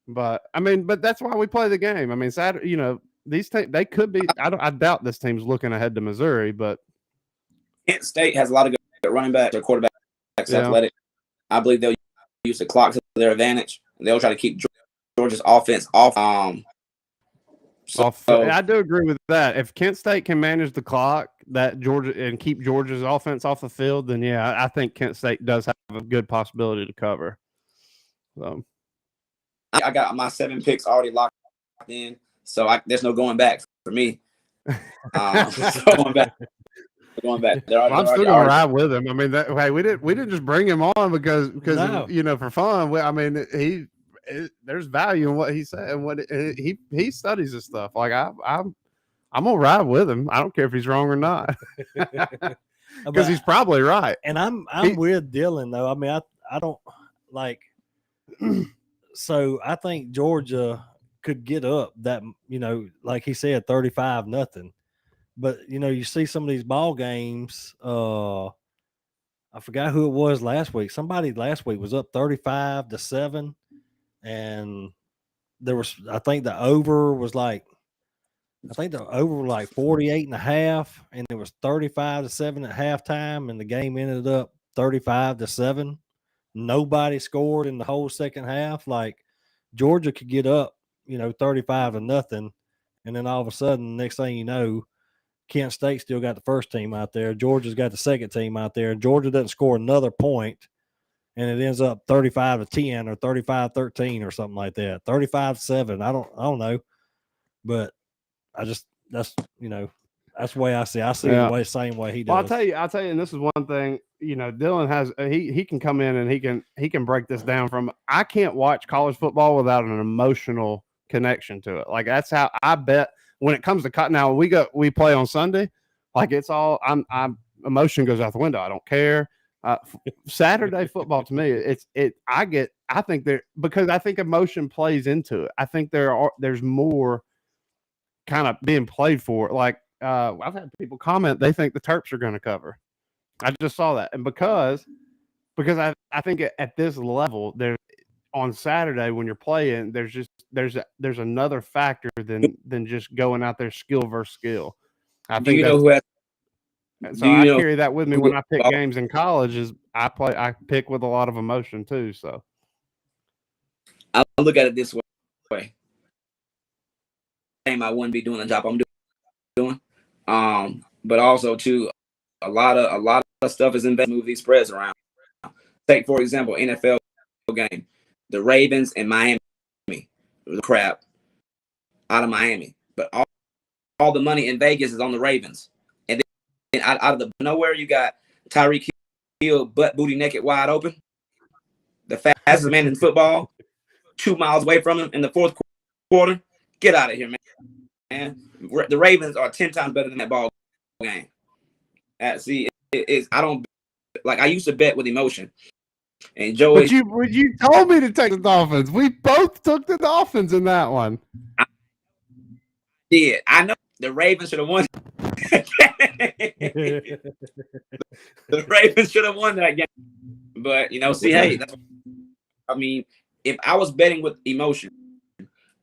But I mean, that's why we play the game. I mean, Saturday, you know, these teams, they could be. I doubt this team's looking ahead to Missouri, but Kent State has a lot of good running backs or quarterbacks, athletic. I believe they'll use the clock to their advantage. They'll try to keep Georgia's offense off. I do agree with that. If Kent State can manage the clock, that Georgia and keep Georgia's offense off the field, then yeah, I think Kent State does have a good possibility to cover. So I got my 7 picks already locked in, so there's no going back for me. Going back. I'm still gonna ride with him. I mean, hey, we didn't just bring him on because No. you know, for fun. I mean, there's value in what he said and what he studies this stuff. Like I'm gonna ride with him. I don't care if he's wrong or not, because he's probably right. And I'm with Dylan though. I mean, I don't like. So I think Georgia could get up that, you know, like he said, 35-0. But you know, you see some of these ball games. I forgot who it was last week. Somebody last week was up 35-7, and there was, I think the over was like 48.5, and it was 35-7 at halftime, and the game ended up 35-7. Nobody scored in the whole second half. Like Georgia could get up, you know, 35-0, and then all of a sudden, next thing you know, Kent State still got the first team out there. Georgia's got the second team out there. Georgia doesn't score another point, and it ends up 35-10 or 35-13 or something like that. 35-7. I don't know, but that's the way I see. I see the same way he does. Well, I'll tell you, and this is one thing. You know, Dylan has he can come in and he can break this down from. I can't watch college football without an emotional connection to it. Like that's how I bet. When it comes to cut, now we play on Sunday, like it's all I'm emotion goes out the window. I don't care. Saturday football to me, I think because I think emotion plays into it. I think there's more kind of being played for. Like I've had people comment they think the Terps are going to cover. I just saw that, and because I think at this level there. On Saturday when you're playing, there's another factor than just going out there skill versus skill. I think I carry that with me when I pick games in college. Is I pick with a lot of emotion too. So I look at it this way. I wouldn't be doing the job I'm doing. But also too, a lot of stuff is invested to move these spreads around. Take for example, NFL game. The Ravens and Miami, the crap out of Miami, but all the money in Vegas is on the Ravens. And then out of the nowhere, you got Tyreek Hill, butt booty naked, wide open, the fastest man in football, 2 miles away from him in the fourth quarter. Get out of here, man! The Ravens are 10 times better than that ball game. I don't like. I used to bet with emotion. And Joey, but you told me to take the Dolphins. We both took the Dolphins in that one. I did. I know the Ravens should have won. The Ravens should have won that game. But hey, I mean, if I was betting with emotion,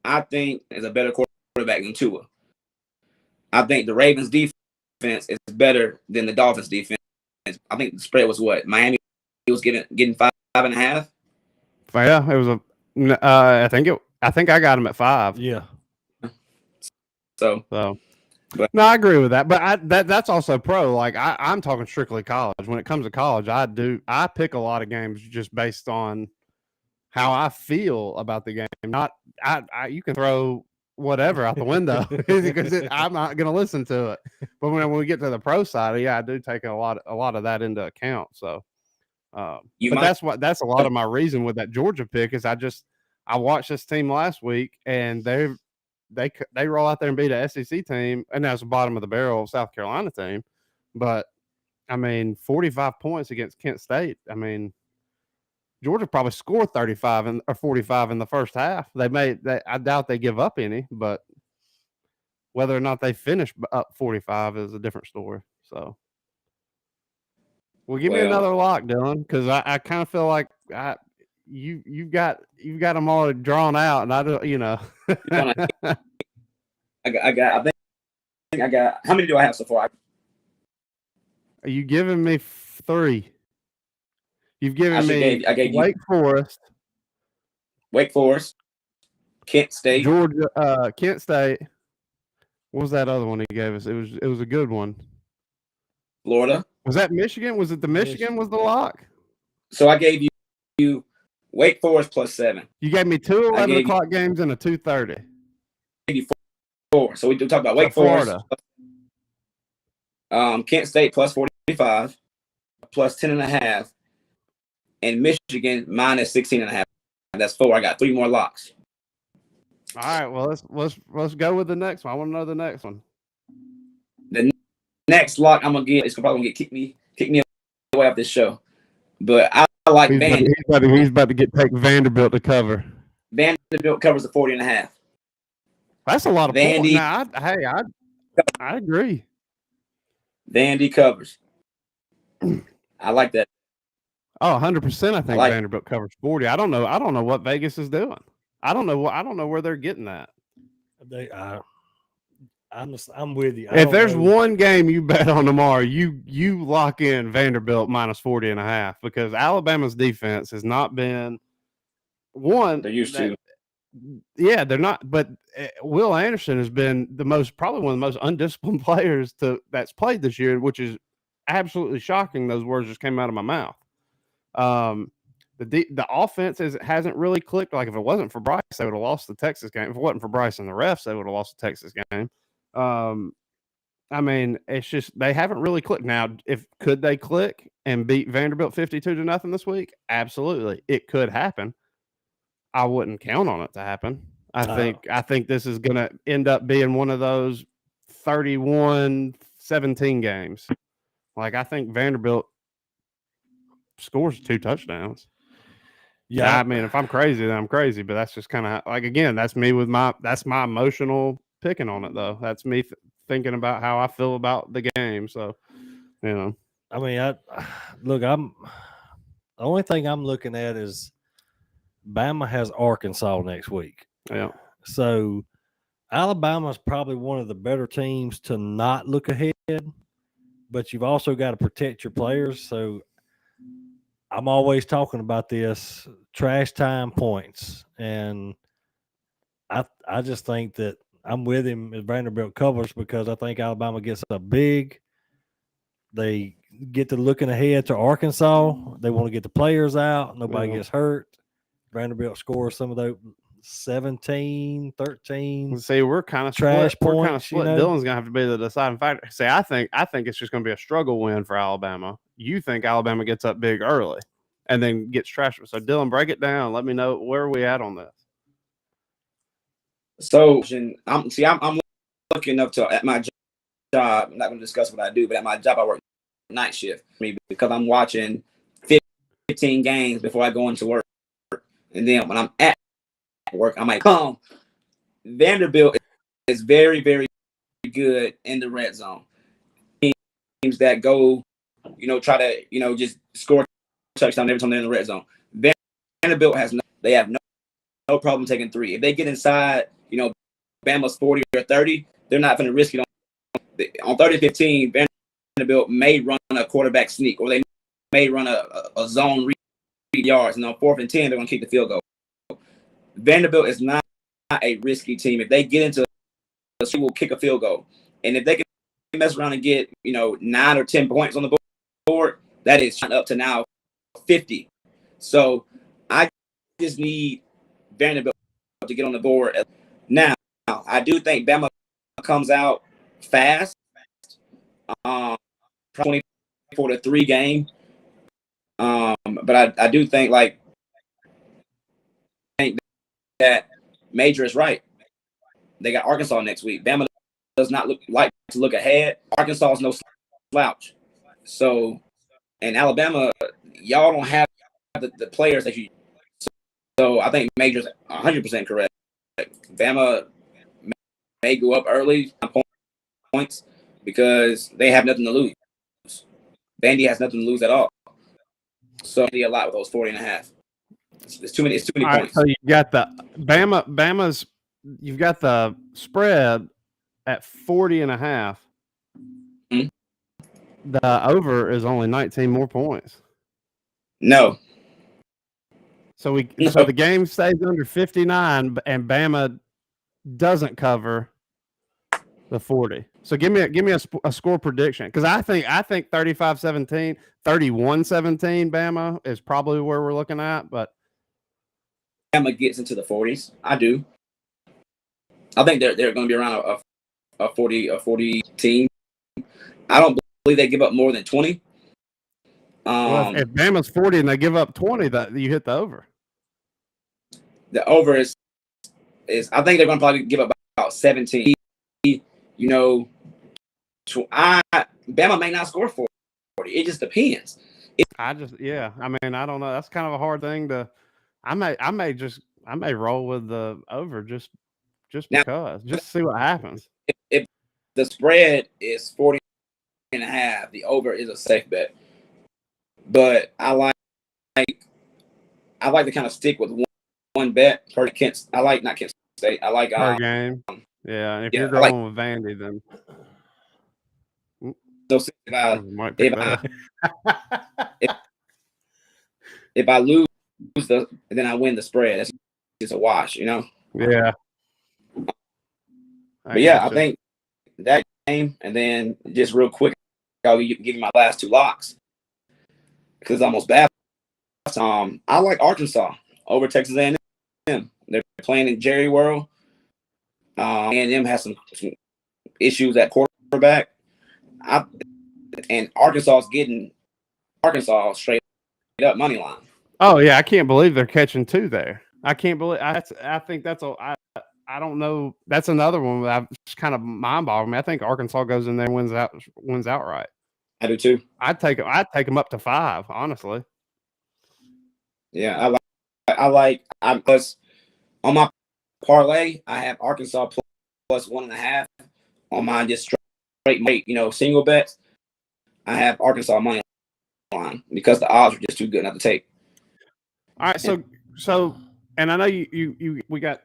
I think there's a better quarterback than Tua. I think the Ravens defense is better than the Dolphins defense. I think the spread was what? Miami was getting 5.5. Yeah, it was I think I got him at 5. Yeah. So No, I agree with that, but that's also pro. Like I'm talking strictly college. When it comes to college, I pick a lot of games just based on how I feel about the game. Not you can throw whatever out the window because I'm not going to listen to it. But when we get to the pro side, yeah, I do take a lot of that into account. So, that's a lot of my reason with that Georgia pick is I watched this team last week and they roll out there and beat a SEC team, and that's the bottom of the barrel South Carolina team. But I mean, 45 points against Kent State. I mean, Georgia probably scored 35 or 45 in the first half. I doubt they give up any, but whether or not they finish up 45 is a different story. So, well, give me another lock, Dylan, because I kind of feel like you've got them all drawn out, and I don't, I think I got. How many do I have so far? Are you giving me 3? You've given me I gave Wake Forest, Kent State, Georgia, Kent State. What was that other one he gave us? It was a good one. Florida. Was that Michigan? Was it the Michigan was the lock? So I gave you Wake Forest +7. You gave me 2 11 o'clock games and a 2:30. 4. So we do talk about Wake Forest. Kent State +45, +10.5, and Michigan -16.5. That's 4. I got 3 more locks. All right. Well, let's go with the next one. I want to know the next one. The next lock I'm gonna get is probably gonna kick me away off this show, but I like Vanderbilt. He's about to take Vanderbilt to cover. Vanderbilt covers the 40.5. That's a lot of points. Nah, I agree. Vandy covers. I like that. Oh, 100%. I think Vanderbilt covers 40. I don't know what Vegas is doing. I don't know where they're getting that. I'm with you. If there's one game you bet on tomorrow, you lock in Vanderbilt -40.5 because Alabama's defense has not been one. They're used to. Yeah, they're not. But Will Anderson has been probably one of the most undisciplined players that's played this year, which is absolutely shocking. Those words just came out of my mouth. The offense hasn't really clicked. Like if it wasn't for Bryce, they would have lost the Texas game. If it wasn't for Bryce and the refs, they would have lost the Texas game. I mean, it's just they haven't really clicked. Now, could they click and beat Vanderbilt 52-0 this week? Absolutely, it could happen. I wouldn't count on it to happen. I think this is going to end up being one of those 31-17 games. Like I think Vanderbilt scores 2 touchdowns. Yeah, I mean, if I'm crazy, then I'm crazy. But that's just kind of like again, that's me with my emotional picking on it though. That's me thinking about how I feel about the game. So, I mean, the only thing I'm looking at is Bama has Arkansas next week. Yeah. So Alabama's probably one of the better teams to not look ahead, but you've also got to protect your players. So I'm always talking about this trash time points. And I just think that I'm with him as Vanderbilt covers because I think Alabama gets a big. They get to looking ahead to Arkansas. They want to get the players out. Nobody gets hurt. Vanderbilt scores some of those 17, 13. See, we're kind of trash split. points. We're kind of split. Dylan's gonna have to be the deciding factor. See, I think it's just gonna be a struggle win for Alabama. You think Alabama gets up big early and then gets trashed. So Dylan, break it down. Let me know where are we at on this. So I'm looking up to at my job. I'm not going to discuss what I do, but at my job I work night shift because I'm watching 15 games before I go into work, and then when I'm at work, I'm like, Vanderbilt is very, very good in the red zone. Teams that go, try to, just score a touchdown every time they're in the red zone. Vanderbilt they have no problem taking 3. If they get inside, Bama's 40 or 30, they're not going to risk it on 30-15. Vanderbilt may run a quarterback sneak, or they may run a zone read yards, and on 4th and 10, they're going to kick the field goal. Vanderbilt is not a risky team. If they get into, they will kick a field goal. And if they can mess around and get 9 or 10 points on the board, that is up to now 50. So I just need Vanderbilt to get on the board. Now I do think Bama comes out fast. 24-3 game. But I do think that Major is right. They got Arkansas next week. Bama does not like to look ahead. Arkansas is no slouch. So, and Alabama, y'all don't have the players that you. So I think Major's 100% correct. Bama may go up early points because they have nothing to lose. Vandy has nothing to lose at all. So a lot with those 40.5. It's too many. It's too many points. So you got the Bama's. You've got the spread at 40.5. Mm-hmm. The over is only 19 more points. No. So the game stays under 59, and Bama doesn't cover the 40. So give me a score prediction, because I think 35-17, 31-17 Bama is probably where we're looking at, but Bama gets into the 40s. I do. I think they're going to be around a 40 team. I don't believe they give up more than 20. Well, if Bama's 40 and they give up 20, that you hit the over. The over is I think they're going to probably give up about 17. Bama may not score 40. It just depends. I mean, I don't know. That's kind of a hard thing to. I may roll with the over just because, just see what happens. If the spread is 40.5, the over is a safe bet. But I like to kind of stick with one bet per Kent. I like not Kent State. I like per game. Yeah, if you're going with Vandy, then. So if I lose then I win the spread. That's just a wash, Yeah. But I think that game, and then just real quick, I'll give you my last two locks because it's almost bad. I like Arkansas over Texas A&M. They're playing in Jerry World. A&M has some issues at quarterback. And Arkansas is getting Arkansas straight up money line. Oh yeah, I can't believe they're catching two there. I can't believe. I think that's I don't know. That's another one that's kind of mind-boggling me. I think Arkansas goes in there and wins outright. I do too. I'd take them up to 5, honestly. Yeah, I'm plus on my parlay. I have Arkansas plus 1.5 on my just straight single bets. I have Arkansas money line because the odds are just too good not to take. All right, so, and I know you got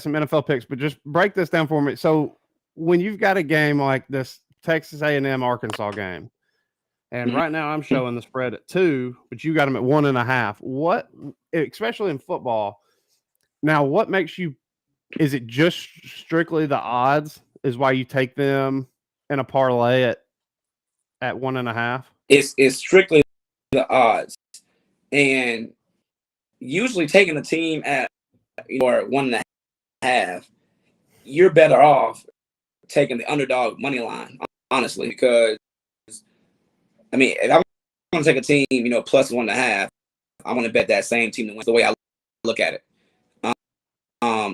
some NFL picks, but just break this down for me. So when you've got a game like this Texas A&M Arkansas game, and right now I'm showing the spread at 2, but you got them at 1.5. What, especially in football, now what makes you? Is it just strictly the odds? Is why you take them in a parlay at 1.5? It's strictly the odds, and usually taking a team at 1.5, you're better off taking the underdog money line, honestly, because I mean, if I'm going to take a team, plus 1.5, I want to bet that same team to win. The way I look at it.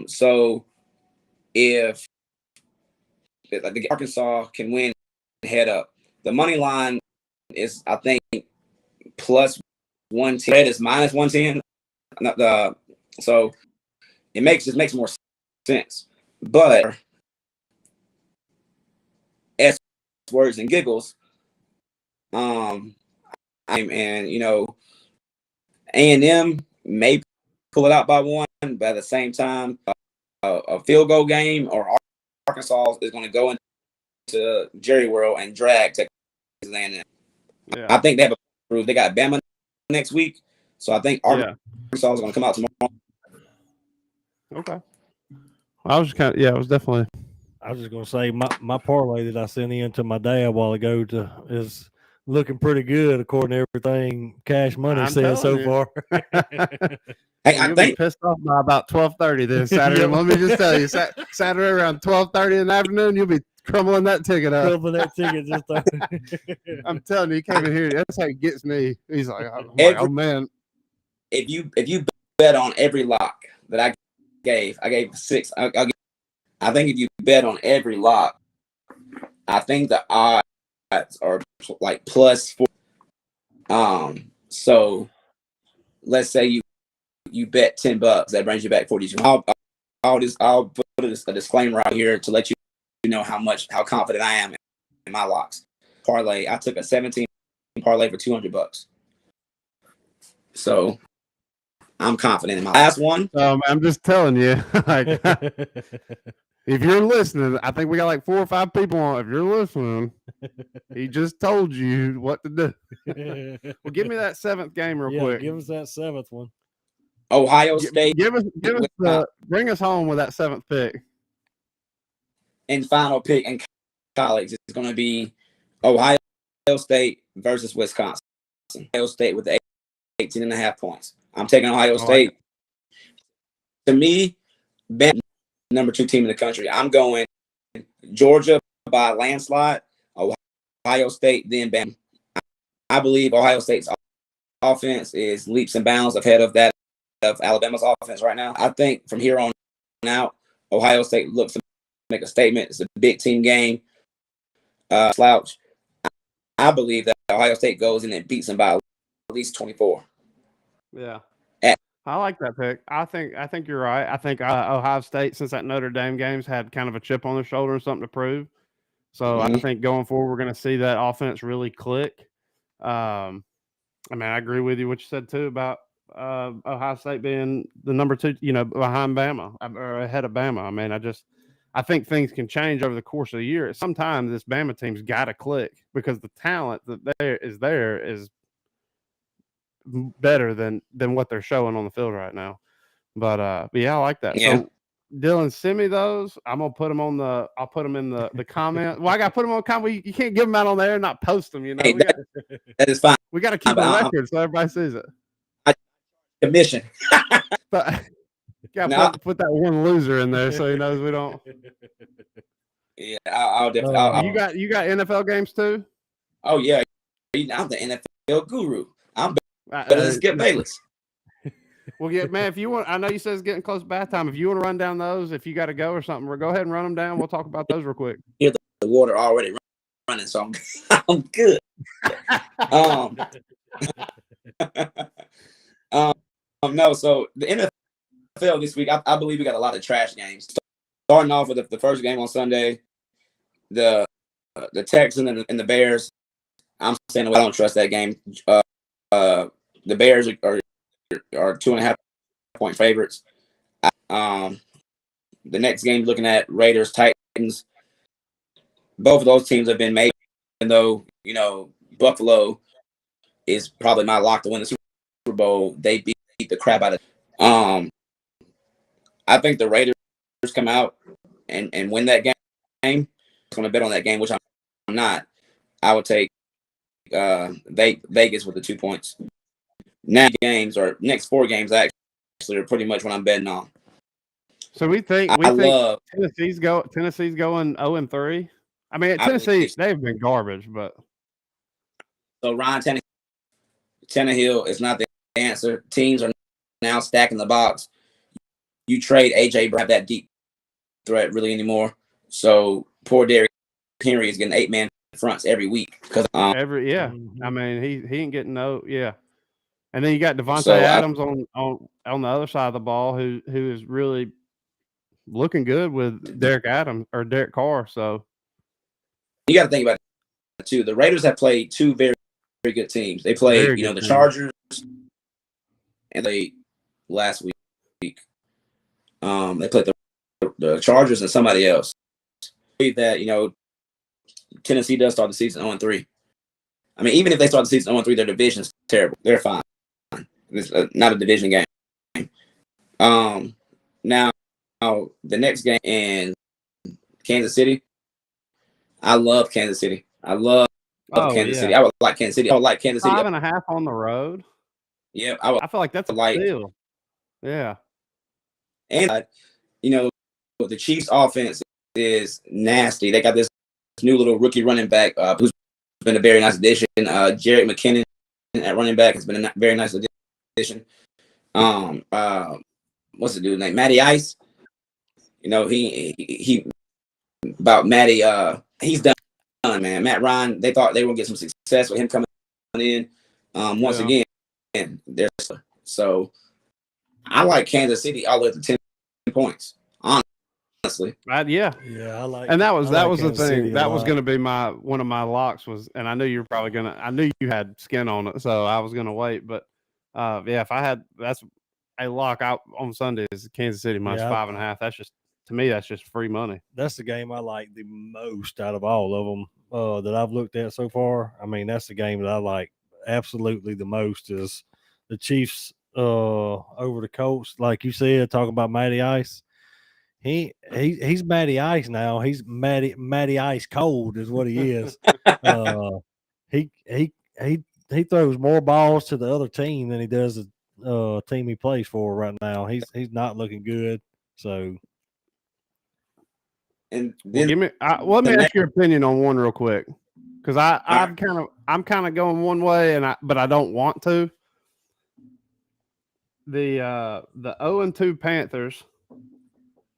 So if the Arkansas can win head up, the money line is, I think, plus 110. Red is minus 110. So it makes more sense. But as words and giggles, A&M may pull it out by 1, but at the same time, a field goal game or Arkansas is going to go into Jerry World and drag Texas A&M. Yeah. I think they have a proof. They got Bama next week, so I think Arkansas is going to come out tomorrow. Okay. I was just it was definitely I was just gonna say my parlay that I sent in to my dad a while ago is looking pretty good according to everything Cash Money I'm says so telling you. far. Hey, Well, I you'll be think pissed off by about 12:30 then Saturday. Yep. Let me just tell you, Saturday around 12:30 in the afternoon, you'll be crumbling that ticket up. Couple that ticket just I'm telling you, he came in here. That's how he gets me. He's like, I'm like, every oh man, if you bet on every lock that I gave 6. I think if you bet on every lock, I think the odds are like +4. So let's say you bet $10, that brings you back 42. I'll put a disclaimer out here to let you know how confident I am in my locks. Parlay, I took a 17 parlay for $200. So I'm confident in my last one. I'm just telling you, like, if you're listening, I think we got like 4 or 5 people on. If you're listening, he just told you what to do. Well, give me that 7th game real quick. Give us that 7th one. Ohio State Give us bring us home with that 7th pick. and final pick in college is going to be Ohio State versus Wisconsin. Ohio State with 18.5 points. I'm taking Ohio State. To me, Bama, number 2 team in the country. I'm going Georgia by a landslide, Ohio State, then Bama. I believe Ohio State's offense is leaps and bounds ahead of that of Alabama's offense right now. I think from here on out, Ohio State looks to make a statement. It's a big team game. Slouch. I believe that Ohio State goes in and beats them by at least 24. Yeah. I like that pick. I think you're right. I think Ohio State, since that Notre Dame game's had kind of a chip on their shoulder and something to prove. So I think going forward, we're going to see that offense really click. I mean, I agree with you what you said too about Ohio State being the number 2, behind Bama or ahead of Bama. I mean, I think things can change over the course of the year. Sometimes this Bama team's got to click because the talent that there is better than what they're showing on the field right now. But yeah, I like that. Yeah. So Dylan, send me those. I'm gonna put them on the. I'll put them in the comment. Well, I gotta put them on comment. You can't give them out on there and not post them. Hey, that is fine. We got to keep a record so everybody sees it. Commission. But gotta put that one loser in there so he knows we don't. Yeah, I'll definitely. You got NFL games too? Oh yeah, I'm the NFL guru. I'm better than Skip Bayless. Well, yeah, man. If you want, I know you said it's getting close to bath time. If you want to run down those, if you got to go or something, go ahead and run them down. We'll talk about those real quick. Hear the water already running, so I'm good. No, so the NFL this week, I believe we got a lot of trash games. Starting off with the first game on Sunday, the Texans and the Bears. I'm saying I don't trust that game. The Bears are 2.5 point favorites. The next game, looking at Raiders, Titans. Both of those teams have been made, even though, Buffalo is probably my lock to win the Super Bowl. They beat the crap out of I think the Raiders come out and win that game. I'm going to bet on that game, which I'm not. I would take Vegas with the 2 points. Next 4 games actually are pretty much what I'm betting on. So we think Tennessee's going 0-3. I mean, Tennessee, they've been garbage, but so Ryan Tannehill is not the answer. Teams are now stacking the box. You trade AJ Brown, have that deep threat really anymore. So poor Derrick Henry is getting 8-man fronts every week because I mean he ain't getting and then you got Devontae Adams on the other side of the ball who is really looking good with Derek Carr. So you got to think about it too. The Raiders have played 2 very, very good teams. They played, the Chargers, and they last week. They played the Chargers and somebody else. I believe that Tennessee does start the season 0-3. I mean, even if they start the season 0-3, their division's terrible. They're fine. It's not a division game. Now the next game in Kansas City. I love Kansas City. I love Kansas City. I would like Kansas City. I would like Kansas City. 5.5 on the road. Yeah, I would I feel like that's a like. steal. Yeah. And you know, the Chiefs' offense is nasty. They got this new little rookie running back who's been a very nice addition. Jarrett McKinnon at running back has been a very nice addition. What's the dude's name? Matty Ice. You know, he about Matty. He's done, man. Matt Ryan. They thought they were gonna get some success with him coming in. Once again, there's so I like Kansas City. I'll let the 10 points. Honestly, Yeah, I like. and that was the Kansas thing. City That a was lot. going to be one of my locks was, and I knew you were probably gonna. I knew you had skin on it, so I was going to wait. But yeah, if I had that's a lock out on Sunday is Kansas City minus 5.5. That's just to me, that's just free money. That's the game I like the most out of all of them that I've looked at so far. I mean, that's the game that I like absolutely the most is the Chiefs over the Colts. Like you said, talking about Matty Ice. He's Matty Ice now. He's Matty Ice Cold is what he is. He throws more balls to the other team than he does the team he plays for right now. He's not looking good. So and Well, then let me ask your opinion on one real quick, because I'm kind of going one way, but I don't want to. The 0-2 Panthers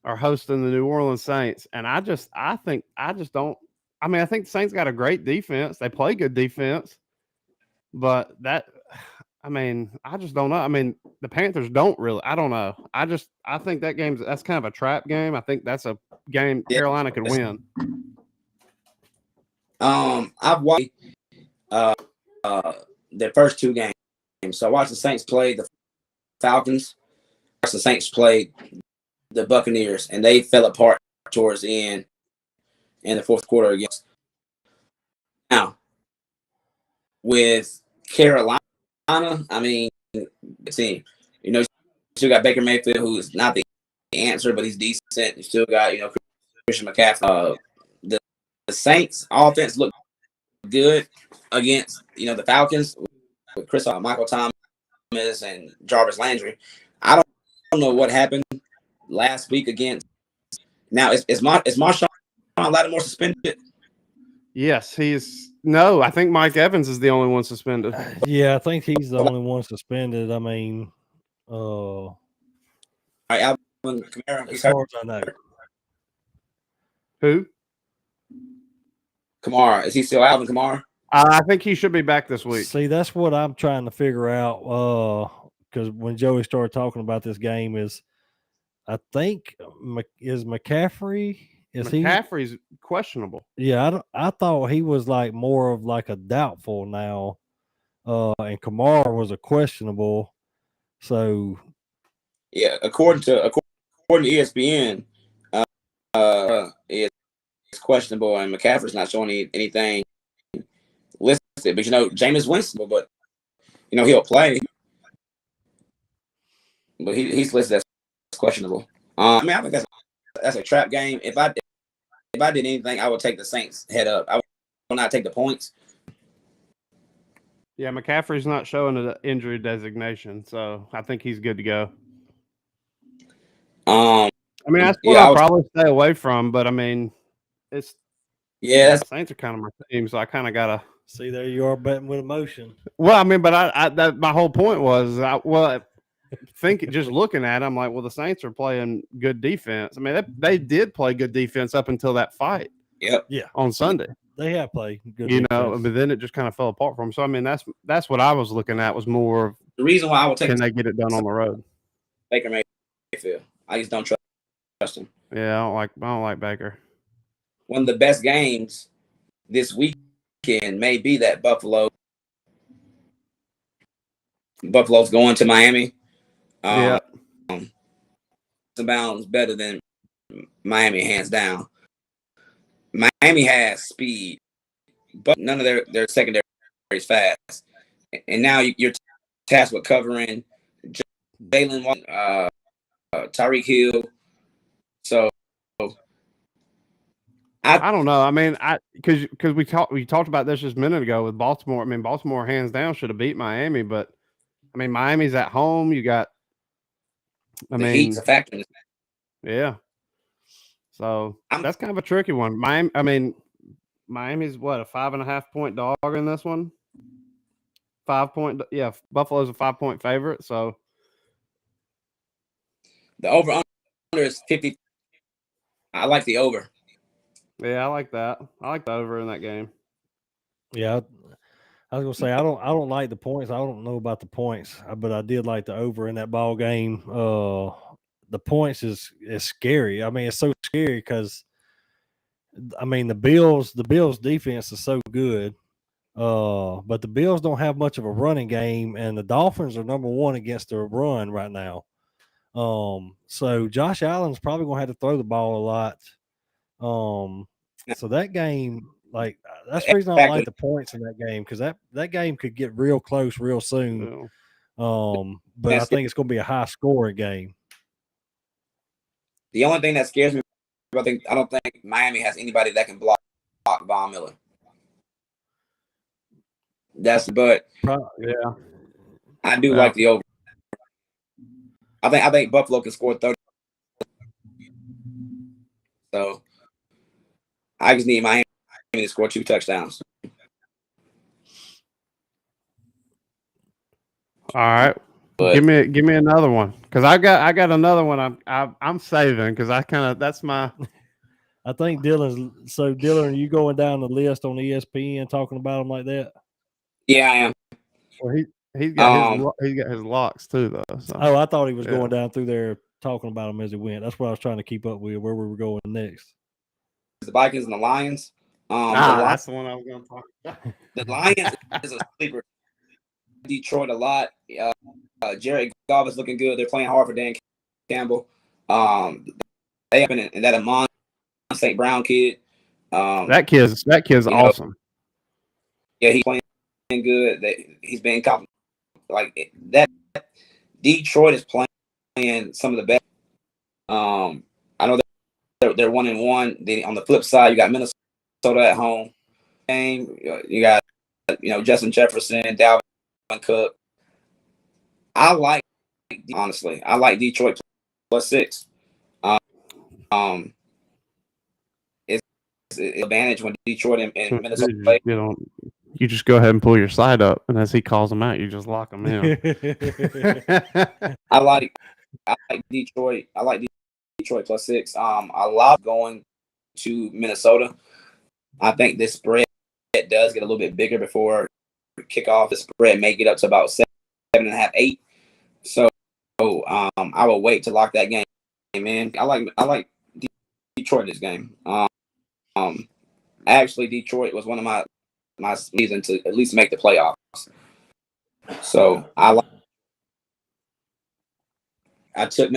are hosting the New Orleans Saints, and I think the Saints got a great defense. They play good defense, but I just don't know. I mean, the Panthers don't really. I don't know. I think that's kind of a trap game. I think that's a game Carolina could win. I've watched their first two games. So I watched the Saints play the Falcons. I watched the Saints play the Buccaneers, and they fell apart towards the end in the fourth quarter against. Now, with Carolina, I mean, team. You know, you still got Baker Mayfield, who is not the answer, but he's decent. You still got, Christian McCaffrey. The Saints offense looked good against, the Falcons with Michael Thomas and Jarvis Landry. I don't know what happened last week against. Now, is Marshawn Lattimore suspended? Yes, no, I think Mike Evans is the only one suspended. yeah, I think he's the only one suspended. I mean, All right, Alvin Kamara. as far as I know. Who? Kamara. Is he still Alvin Kamara? I think he should be back this week. See, that's what I'm trying to figure out. Because when Joey started talking about this game, I think is McCaffrey. McCaffrey's questionable. Yeah, I thought he was like more of like a doubtful now, and Kamara was a questionable. So, yeah, according to ESPN, it's questionable, and McCaffrey's not showing anything listed. But Jameis Winston, but he'll play, but he's listed as questionable. I think that's a trap game. If I did anything, I would take the Saints head up. I will not take the points. Yeah, McCaffrey's not showing an injury designation, so I think he's good to go. That's what I'll probably stay away from, but the Saints are kind of my team, so I kind of gotta see, there you are betting with emotion. Well, but my whole point was, just looking at them, like, well, the Saints are playing good defense. They did play good defense up until that fight. Yep. Yeah. On Sunday, they have played good defense. but then it just kind of fell apart for them. So that's what I was looking at was more of the reason why I would take. Can they get it done on the road? Baker Mayfield. I just don't trust him. Yeah, I don't like Baker. One of the best games this weekend may be that Buffalo's going to Miami. Bounds better than Miami, hands down. Miami has speed, but none of their secondary is fast. And now you're tasked with covering Jalen, Tyreek Hill. So I don't know. I mean, because we talked about this just a minute ago with Baltimore. I mean, Baltimore hands down should have beat Miami, but I mean, Miami's at home. You got, I The heat's a mean, factor. In this. yeah. So I'm- that's kind of a tricky one. Miami's what, a 5.5 point dog in this one? 5 point, yeah. Buffalo's a 5 point favorite. So The over under is 50. I like the over. yeah, I like that. I like the over in that game. Yeah, I was gonna say I don't like the points. I don't know about the points, but I did like the over in that ball game. The points is scary. I mean, it's so scary because I mean the Bills defense is so good. But the Bills don't have much of a running game, and the Dolphins are number one against the run right now. So Josh Allen's probably gonna have to throw the ball a lot. So that game, like that's the reason I don't like the points in that game because that game could get real close real soon. But I think it's gonna be a high scoring game. The only thing that scares me, I don't think Miami has anybody that can block Von Miller. But yeah, I do like the over. I think Buffalo can score 30. So I just need Miami to score 2 touchdowns. All right. But give me another one because I got another one I'm saving because that's my. I think Dylan, are you going down the list on ESPN talking about them like that? Yeah, I am. Well, he's got his locks too though. So. Oh, I thought he was going down through there talking about them as he went. That's what I was trying to keep up with where we were going next. The Vikings and the Lions. That's the one I was going to talk about. The Lions is a sleeper. Detroit a lot. Jared Goff is looking good. They're playing hard for Dan Campbell. They have and that Amon St. Brown kid. That kid's awesome. Yeah, he's playing good. He's been like that. Detroit is playing some of the best. I know they're 1-1. Then on the flip side, you got Minnesota at home. Game you got Justin Jefferson, Dalvin Cook. I like Detroit +6. It's an advantage when Detroit and Minnesota play. You just go ahead and pull your side up, and as he calls them out, you just lock them in. I like Detroit. I like Detroit +6. I love going to Minnesota. I think this spread does get a little bit bigger before kickoff. The spread may get up to about 7.5, 8. So I will wait to lock that game. Man, I like Detroit this game. Actually, Detroit was one of my season to at least make the playoffs. So I took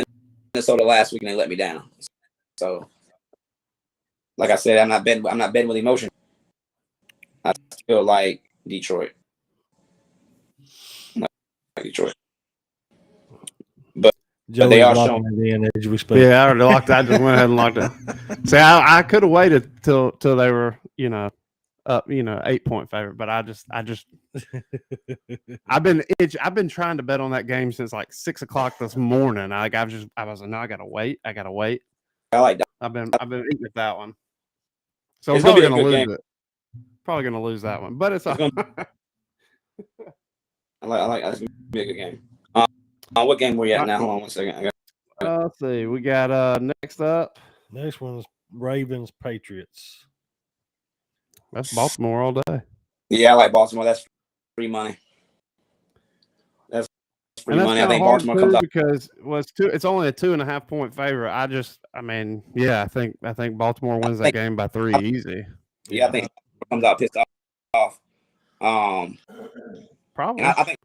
Minnesota last week and they let me down. So, like I said, I'm not betting with emotion. I feel like Detroit. But they are showing. Yeah, I already locked. I just went ahead and locked it. See, I could have waited till they were up 8-point favorite, but I've been trying to bet on that game since like 6 o'clock this morning. I was like, no, I gotta wait. I like that. I've been eating at that one. So I'm probably gonna lose it. Probably gonna lose that one, but it's all. I like that's gonna be a good game. What game were you at now? Hold on 1 second. Let's see. We got next up. Next one's Ravens Patriots. That's Baltimore all day. Yeah, I like Baltimore. That's free money. That's free money. I think Baltimore comes out because it's only a 2.5-point favorite. I think Baltimore wins that game by 3 easy. Yeah, I think comes out pissed off. Probably. I think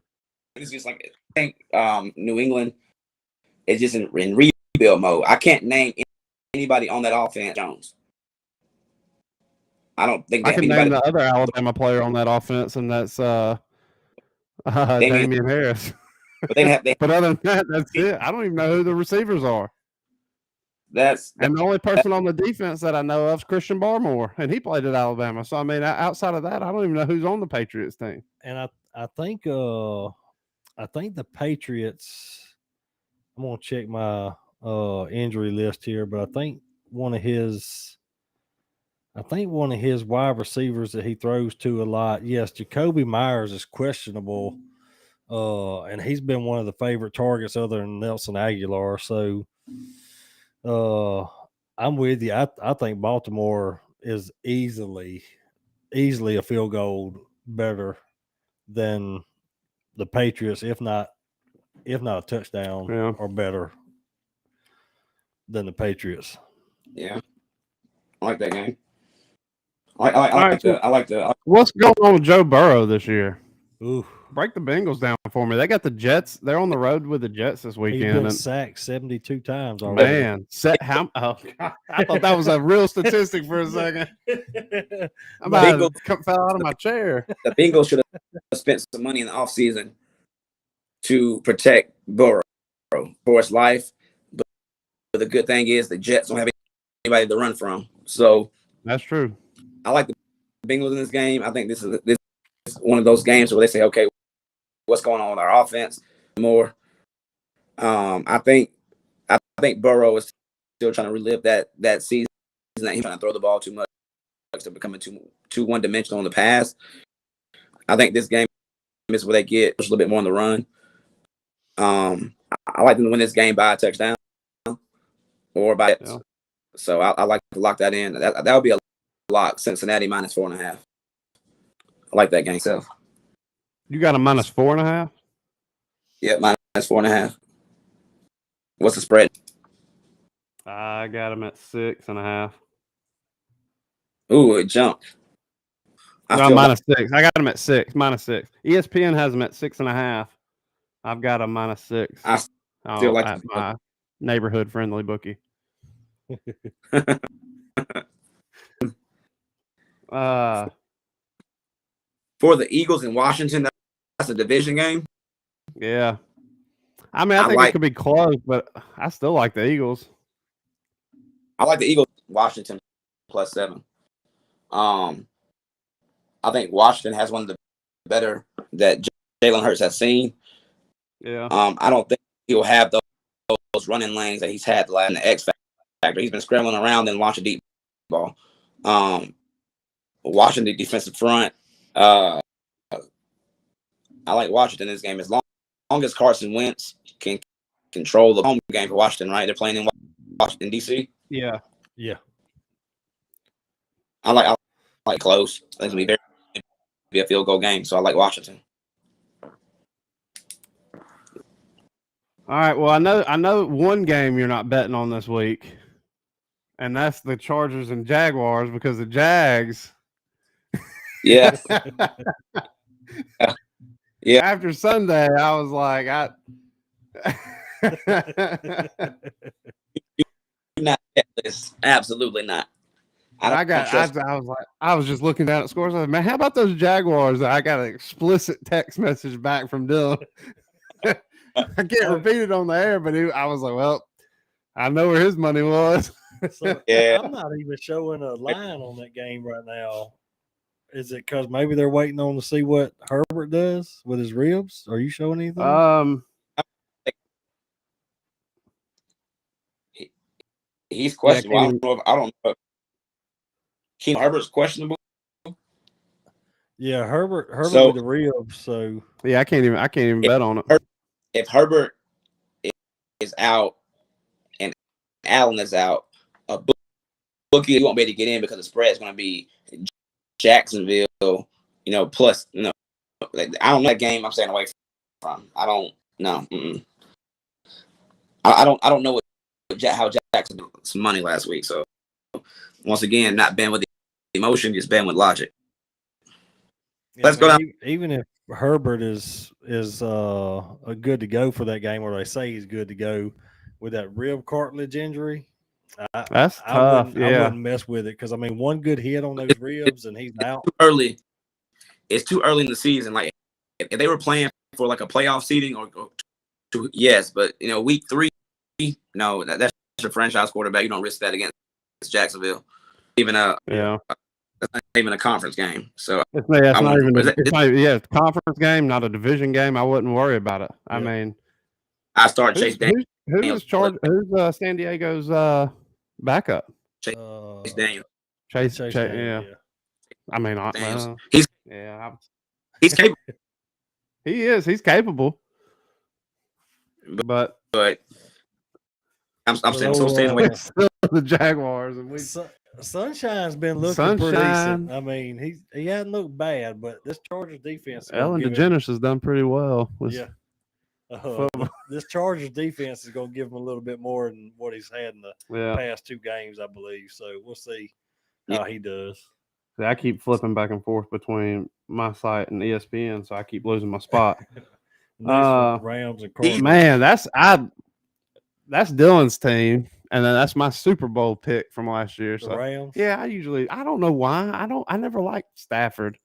it's just like New England is just in rebuild mode. I can't name anybody on that offense. Jones. I don't think I can name the other Alabama player on that offense, and that's Damian Harris. But but other than that, that's it. I don't even know who the receivers are. And the only person on the defense that I know of is Christian Barmore, and he played at Alabama. So I mean, outside of that, I don't even know who's on the Patriots team. And I think the Patriots. I'm gonna check my injury list here, but I think one of his wide receivers that he throws to a lot. Yes, Jacoby Myers is questionable, and he's been one of the favorite targets other than Nelson Aguilar. So, I'm with you. I think Baltimore is easily a field goal better than the Patriots, if not a touchdown or better than the Patriots. Yeah, I like that game. I like the. What's going on with Joe Burrow this year? Ooh, Break the Bengals down for me. They got the Jets. They're on the road with the Jets this he's weekend. been sacked 72 times already. Man, oh, I thought that was a real statistic for a second. I about fell out of my chair. The Bengals should have spent some money in the offseason to protect Burrow for his life. But the good thing is the Jets don't have anybody to run from. So that's true. I like the Bengals in this game. I think this is one of those games where they say, okay, what's going on with our offense more? I think Burrow is still trying to relive that season that he's trying to throw the ball too much to becoming too one-dimensional in the pass. I think this game is where they get a little bit more on the run. I like them to win this game by a touchdown or by it. Yeah. So I like to lock that in. That would be a lock. Cincinnati minus 4.5. I like that game self. You got a minus 4.5? Yeah, minus 4.5. What's the spread? I got him at 6.5. Ooh, it jumped. Minus 6. I got him at 6. Minus 6. ESPN has him at 6.5. I've got a minus 6. I still like at my neighborhood friendly bookie. For the Eagles in Washington, that's a division game. Yeah. I mean, I think it could be close, but I still like the Eagles. I like the Eagles, Washington +7. I think Washington has one of the better that Jalen Hurts has seen. Yeah. I don't think he'll have those running lanes that he's had in the X factor. He's been scrambling around and launching deep ball. Washington defensive front. I like Washington in this game as long as Carson Wentz can control the home game for Washington. Right, they're playing in Washington D.C. Yeah. I like close. I think it's gonna be a field goal game, so I like Washington. All right. Well, I know one game you're not betting on this week, and that's the Chargers and Jaguars because the Jags. Yeah. Yeah. After Sunday, I was like, not this. Absolutely not. I was just looking down at scores. I was like, man, how about those Jaguars? I got an explicit text message back from Dylan. I can't repeat it on the air, but I was like, well, I know where his money was. So yeah. I'm not even showing a line on that game right now. Is it because maybe they're waiting on to see what Herbert does with his ribs? Are you showing anything? He's questionable. Yeah, I don't know. Herbert's questionable. Yeah, Herbert with the ribs. So yeah, I can't even bet on it. If Herbert is out and Allen is out, a bookie won't be able to get in because the spread is going to be Jacksonville. Plus I don't know that game. I'm staying away from. I don't know. I don't know how Jackson did some money last week. So once again, not betting with emotion, just betting with logic. Yeah, let's go down. Even if Herbert is good to go for that game, or they say he's good to go with that rib cartilage injury, that's tough. I wouldn't mess with it because one good hit on those ribs and he's out. Early, it's too early in the season. Like if they were playing for like a playoff seeding or yes, but week 3, no, that's your franchise quarterback. You don't risk that against Jacksonville, even Yeah. that's not even a conference game. So It's not even it's a conference game, not a division game. I wouldn't worry about it. I mean, I start Chase Daniels. who's San Diego's backup? Chase Daniels. Chase, Daniel, yeah. I mean, He's capable, he is. He's capable. But I'm still staying away. it's still the Jaguars, and Sunshine's been looking pretty decent. I mean, he hasn't looked bad, but this Chargers defense. Ellen DeGeneres has done pretty well. This Chargers defense is going to give him a little bit more than what he's had in the past 2 games, I believe. So we'll see how he does. I keep flipping back and forth between my site and ESPN, so I keep losing my spot. Rams and Cardinals. Man, that's Dylan's team, and then that's my Super Bowl pick from last year. So Rams. Yeah, I don't know why. I never liked Stafford.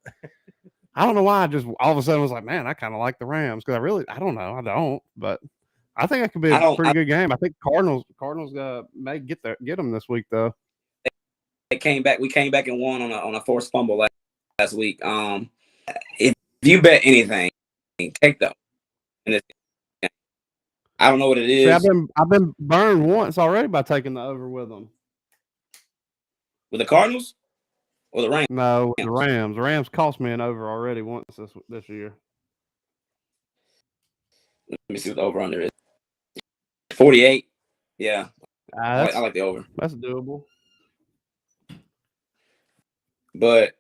I don't know why. I just all of a sudden was like, man, I kind of like the Rams because I don't know. I don't, but I think it could be a pretty good game. I think Cardinals may get them this week though. We came back and won on a forced fumble last week. If you bet anything, take them. I don't know what it is. See, I've been burned once already by taking the over with them. With the Cardinals or the Rams? No, the Rams. The Rams cost me an over already once this year. Let me see what the over under is. 48. Yeah, I like the over. That's doable. But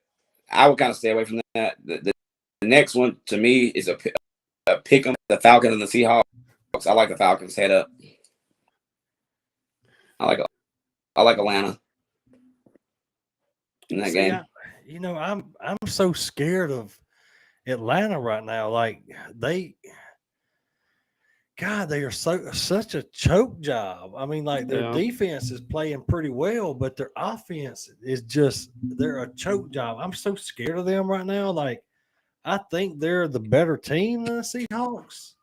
I would kind of stay away from that. The next one to me is a pick 'em, the Falcons and the Seahawks. I like the Falcons head up. I like Atlanta in that game. I'm so scared of Atlanta right now. Like they are such a choke job. I mean, like their defense is playing pretty well, but their offense is they're a choke job. I'm so scared of them right now. Like I think they're the better team than the Seahawks,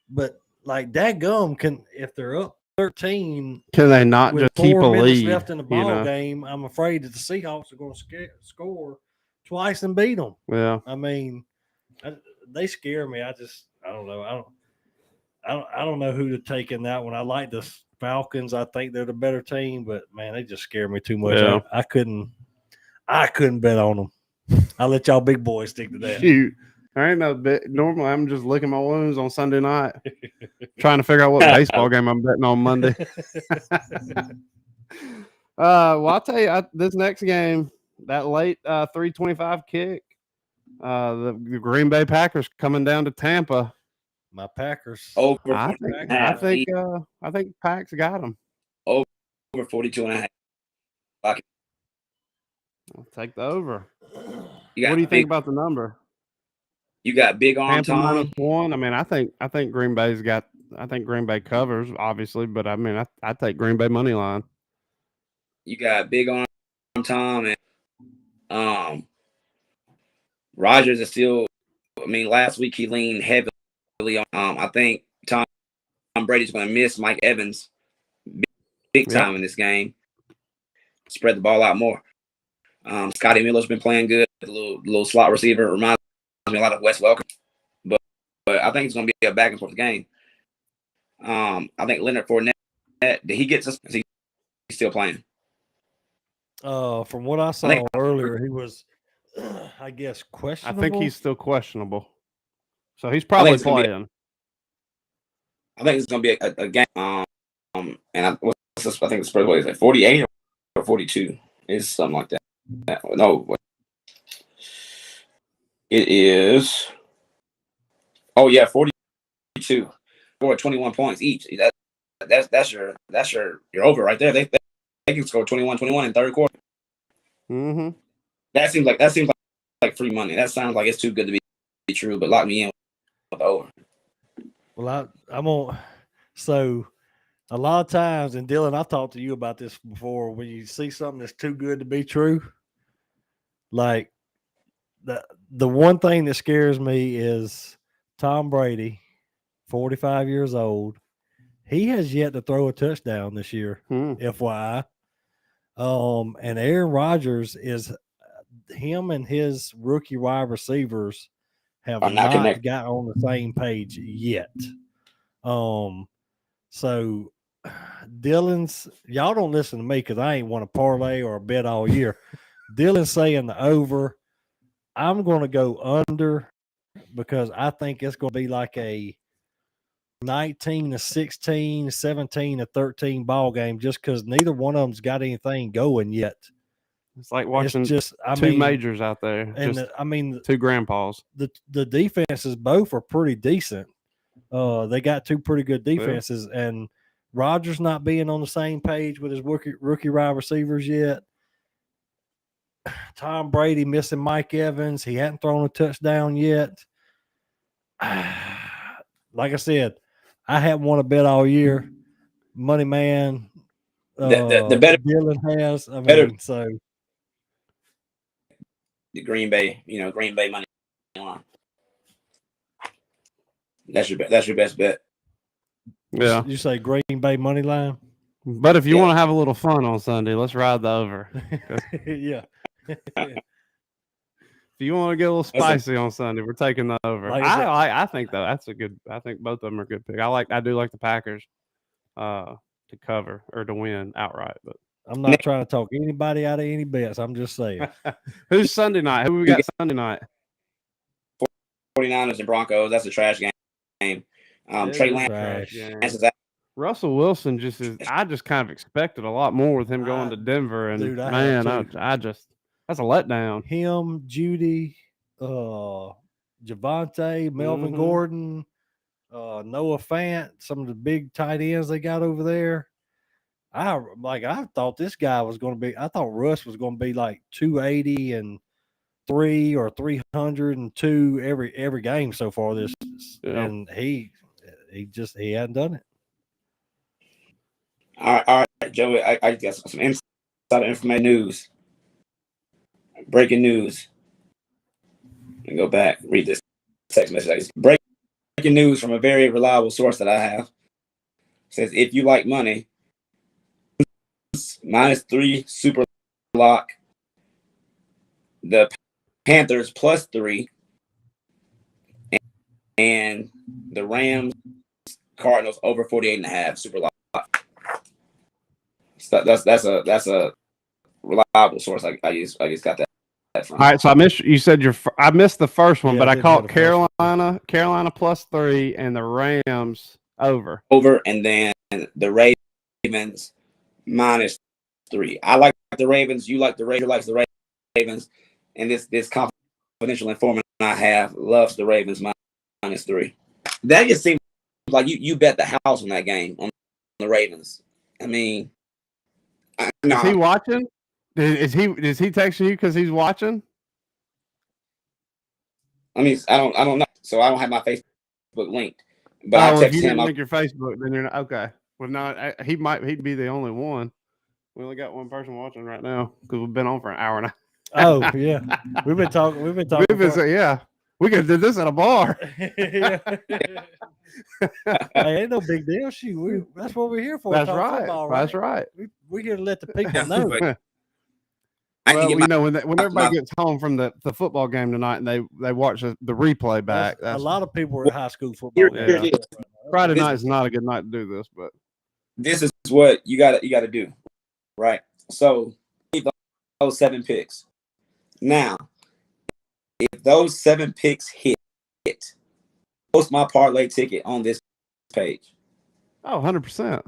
but like dadgum if they're up 13, can they not with just keep a 4 minutes lead left in the ball game? I'm afraid that the Seahawks are going to score twice and beat them. Yeah, I mean, they scare me. I don't know. I don't know who to take in that one. I like the Falcons. I think they're the better team, but man, they just scare me too much. Yeah. I couldn't bet on them. I'll let y'all big boys stick to that. Shoot. I ain't no bet. Normally, I'm just licking my wounds on Sunday night, trying to figure out what baseball game I'm betting on Monday. Well, I'll tell you, this next game, that late 3:25 kick, the Green Bay Packers coming down to Tampa. My Packers. Over. I think Packs got them. Over 42.5. I'll take the over. What do you think about the number? You got big arm Tampa Tom. -1. I mean, I think Green Bay's got. I think Green Bay covers, obviously, but I mean, I take Green Bay money line. You got big arm Tom and Rodgers is still. I mean, last week he leaned heavily on. I think Tom Brady's going to miss Mike Evans big time in this game. Spread the ball out more. Scotty Miller's been playing good. The little slot receiver reminds me a lot of Wes Welker, but I think it's going to be a back and forth game. I think Leonard Fournette, did he get us? He's still playing. From what I saw earlier, he was, I guess, questionable. I think he's still questionable, so he's probably playing. I think it's going to be a game. And I think the spread is like 48 or 42. It's something like that. No, it is. Oh yeah, 42 for 21 points each. That's your over right there. They can score 21 in third quarter. Mm-hmm. That seems like free money. That sounds like it's too good to be true. But lock me in with the over. Well, I'm on. So a lot of times, and Dylan, I've talked to you about this before. When you see something that's too good to be true, like the one thing that scares me is Tom Brady, 45 years old. He has yet to throw a touchdown this year, FYI. And Aaron Rodgers is him and his rookie wide receivers have Are not not connected. got on the same page yet. So Dylan's, y'all don't listen to me because I ain't won a parlay or a bet all year. Dylan's saying the over. I'm going to go under because I think it's going to be like a 19-16, 17-13 ball game just because neither one of them's got anything going yet. It's like watching two majors out there. And two grandpas. The defenses both are pretty decent. They got two pretty good defenses, and Rodgers not being on the same page with his rookie wide receivers yet. Tom Brady missing Mike Evans. He hadn't thrown a touchdown yet. Like I said, I haven't won a bet all year. Money man, the better Dylan has. So the Green Bay money line. That's your best bet. Yeah. You say Green Bay money line? But if you want to have a little fun on Sunday, let's ride the over. Yeah. If you want to get a little spicy on Sunday, we're taking the over. I think though that's a good. I think both of them are good pick. I do like the Packers to cover or to win outright. But I'm not trying to talk anybody out of any bets. I'm just saying. Who's Sunday night? Who we got Sunday night? 49ers and Broncos. That's a trash game. Trey Lance. Russell Wilson I just kind of expected a lot more with him going to Denver, and dude, I just that's a letdown. Him, Judy, Javonte, Melvin Gordon, Noah Fant, some of the big tight ends they got over there. I thought this guy was going to be. I thought Russ was going to be like 280 3 or 302 every game so far this, and he hadn't done it. All right, Joey. I got some inside information news. Breaking news. Let me go back, read this text message. Breaking news from a very reliable source that I have. It says if you like money, -3 super lock. The Panthers +3, and the Rams Cardinals over 48.5 super lock. So that's a reliable source. I just got that from. All right, so I missed the first one, but I caught Carolina +3 and the Rams over, and then the Ravens -3. I like the Ravens. You like the Ravens. Likes the Ravens. And this confidential informant I have loves the Ravens -3. That just seems like you bet the house on that game on the Ravens. I mean, is he watching? Is he texting you because he's watching? I mean, I don't know. So I don't have my Facebook linked. But I text if you him. Didn't link your Facebook, then you're not okay. Well, no, he'd be the only one. We only got one person watching right now because we've been on for an hour and a half. Oh yeah, we've been talking. Yeah, we could do this at a bar. Hey, ain't no big deal. That's what we're here for. That's right. Football, right. That's right. We're here to let the people know. Well, when everybody gets home from the football game tonight and they watch the replay back. A lot of people are at high school football. Friday night is not a good night to do this, but this is what you got to do, right? So those 7 picks. Now, if those 7 picks hit, post my parlay ticket on this page. Oh, 100%.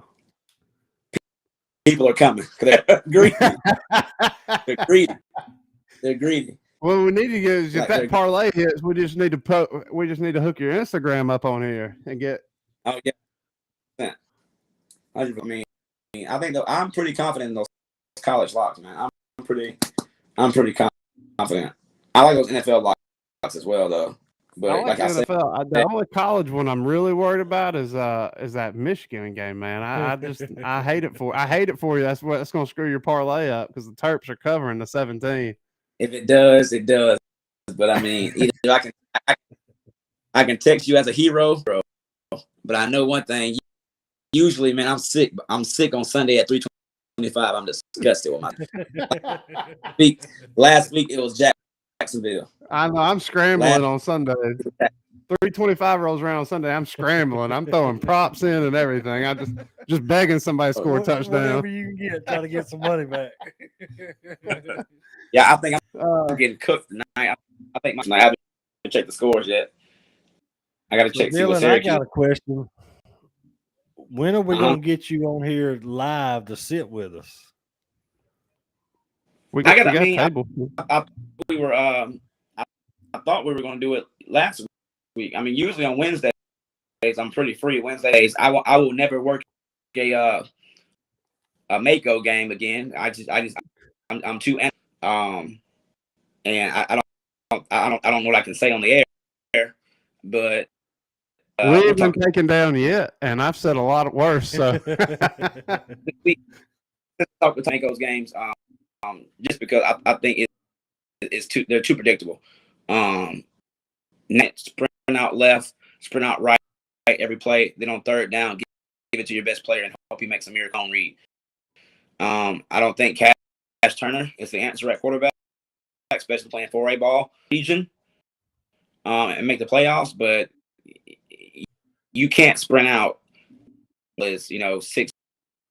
People are coming. They're greedy. They're greedy. What we need to get is if that parlay hits, we just need to hook your Instagram up on here and get. Oh yeah. I mean, I think I'm pretty confident in those college locks, man. I'm pretty confident. I like those NFL locks as well, though. But like I said, the only college one I'm really worried about is that Michigan game, man. I hate it for you. That's going to screw your parlay up because the Terps are covering the 17. If it does, it does. But I mean, either I can text you as a hero, bro. But I know one thing: usually, man, I'm sick. I'm sick on Sunday at 3:25. I'm disgusted with my week. Last week it was Jacksonville. I know I'm scrambling on Sunday. 3:25 rolls around on Sunday. I'm scrambling. I'm throwing props in and everything. I just begging somebody to score a touchdown. Whatever you can get, try to get some money back. Yeah, I think I'm getting cooked tonight. I think I haven't checked the scores yet. I got to check. See what Dylan, I Syracuse. got a question. When are we going to get you on here live to sit with us? We got a I table. We were. I thought we were going to do it last week. I mean, usually on Wednesdays I'm pretty free. Wednesdays I will never work a Mako game again. I'm too and I don't know what I can say on the air, but we haven't been taken down yet, and I've said a lot of worse. So we talk with Mako's games, just because I think they're too predictable. Net sprint out left, sprint out right every play. Then on third down, give it to your best player and hope he makes a miracle on read. I don't think Cash Turner is the answer at quarterback, especially playing 4A ball region, and make the playoffs. But you can't sprint out as 6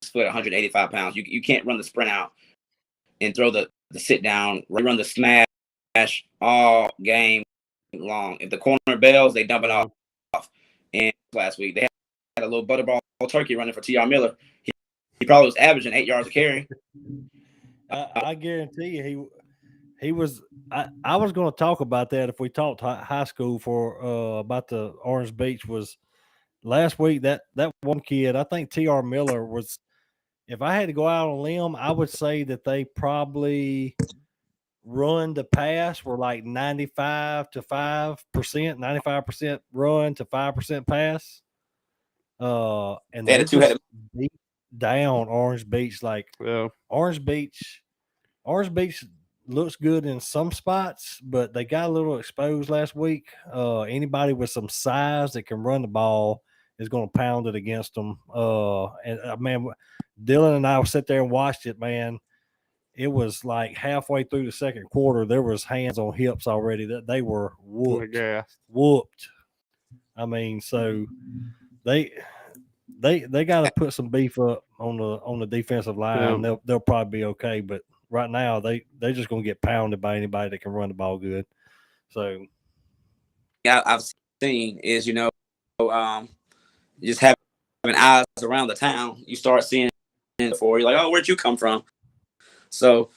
foot, 185 pounds. You can't run the sprint out and throw the sit down, run the smash all game long. If the corner bails, they dump it off. And last week they had a little butterball turkey running for T.R. Miller. He probably was averaging 8 yards a carry. I guarantee you he was. I was going to talk about that if we talked high school for about the Orange Beach was last week. That one kid, I think T.R. Miller was. If I had to go out on a limb, I would say that they probably run to pass were like 95 to 5%, 95% run to 5% pass. And they just beat down Orange Beach. Like Orange Beach looks good in some spots, but they got a little exposed last week. Anybody with some size that can run the ball is going to pound it against them. Man, Dylan and I will sit there and watched it, man. It was like halfway through the second quarter, there was hands on hips already that they were whooped. I mean, so they got to put some beef up on the defensive line. Yeah. They'll probably be okay, but right now they're just gonna get pounded by anybody that can run the ball good. So yeah, I've seen is just having eyes around the town. You start seeing it before you're like, oh, where'd you come from? So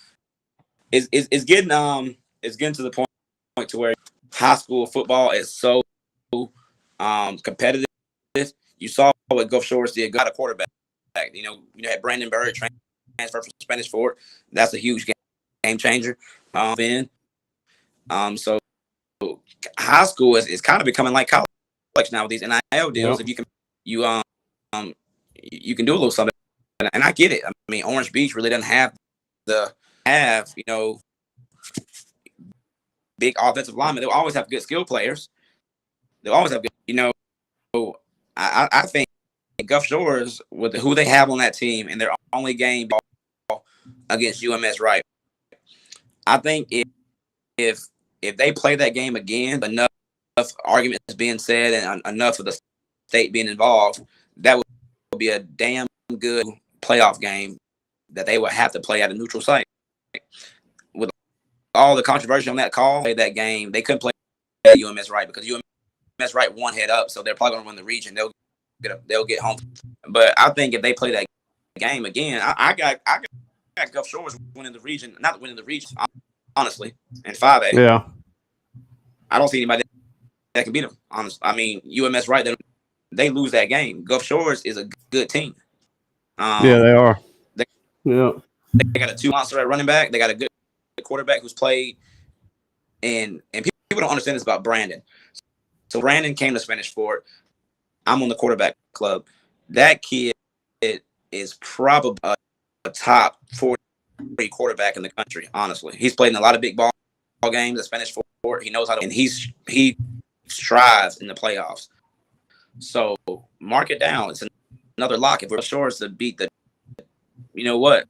it's getting to the point to where high school football is so competitive. You saw what Gulf Shores did. Got a quarterback. You had Brandon Bird transfer from Spanish Fort. That's a huge game changer. So high school is kind of becoming like college now with these NIL deals. If you can you can do a little something, and I get it. I mean, Orange Beach really doesn't have big offensive linemen. They'll always have good skill players. They'll always have good. I think Gulf Shores with who they have on that team and their only game against UMS Wright. I think if they play that game again, enough arguments being said and enough of the state being involved, that would be a damn good playoff game that they would have to play at a neutral site. With all the controversy on that call, that game, they couldn't play at UMS Wright because UMS Wright one head up, so they're probably going to win the region. They'll get home. But I think if they play that game again, I got Gulf Shores winning the region, not winning the region, honestly, in 5A. Yeah. I don't see anybody that can beat them, honestly. I mean, UMS Wright, they lose that game. Gulf Shores is a good team. Yeah, they are. They got a 2 monster at running back. They got a good quarterback who's played. And people don't understand this about Brandon. So Brandon came to Spanish Fort. I'm on the quarterback club. That kid is probably a top 40 quarterback in the country, honestly. He's played in a lot of big ball games at Spanish Fort. He knows how to, and he strives in the playoffs. So mark it down. It's another lock if we're sure to beat the, you know what,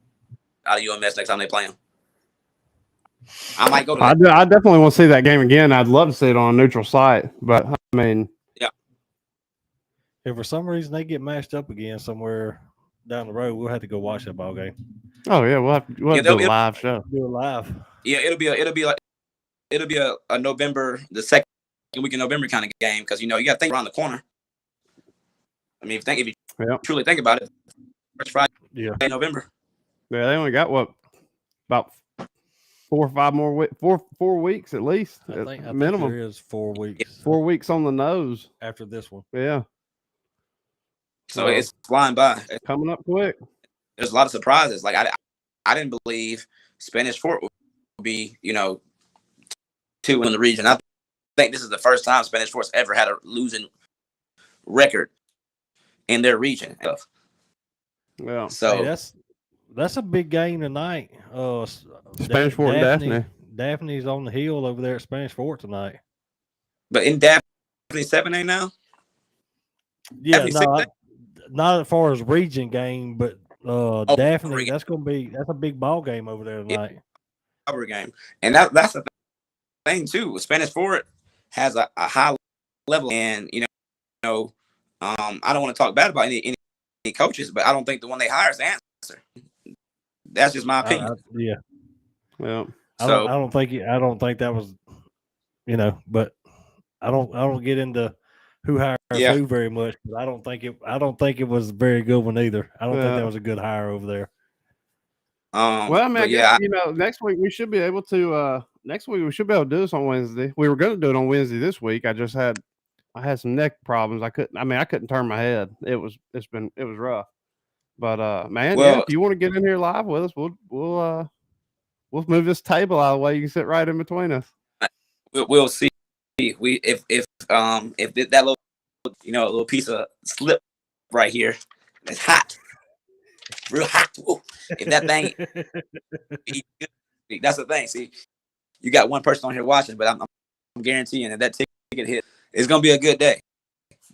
out of UMS next time they play them. I might go to that. I definitely want to see that game again. I'd love to see it on a neutral site, but I mean, If for some reason they get matched up again somewhere down the road, we'll have to go watch that ball game. oh yeah, we'll have to do a live show. Do it live. Yeah, it'll be a November, the second week in November kind of game, because you got to think around the corner. I mean, if you truly think about it, first Friday in November. Yeah, they only got about 4 or 5 more 4 weeks at least. I think minimum. there is 4 weeks. 4 weeks on the nose after this one. Yeah. So it's flying by. It's coming up quick. There's a lot of surprises. Like I didn't believe Spanish Fort would be, 2 in the region. I think this is the first time Spanish Fort's ever had a losing record in their region. Yeah. So hey, that's a big game tonight. Spanish Fort and Daphne. Daphne's on the hill over there at Spanish Fort tonight. But in Daphne 7A now? Yeah, not as far as region game, but Daphne, that's a big ball game over there tonight. Cover game. And that's the thing too. Spanish Fort has a high level, and I don't want to talk bad about any coaches, but I don't think the one they hire is the answer. That's just my opinion. Yeah. I don't think that was, but I don't get into who hired who very much, but I don't think it was a very good one either. I don't think that was a good hire over there. Well, I mean, I guess, next week we should be able to do this on Wednesday. We were going to do it on Wednesday this week. I had some neck problems. I couldn't turn my head. It was rough. But man, if you want to get in here live with us, we'll move this table out of the way. You can sit right in between us. We'll see. If that little piece of slip right here, it's hot, real hot. If that thing, that's the thing. See, you got one person on here watching, but I'm guaranteeing that ticket hit. It's gonna be a good day.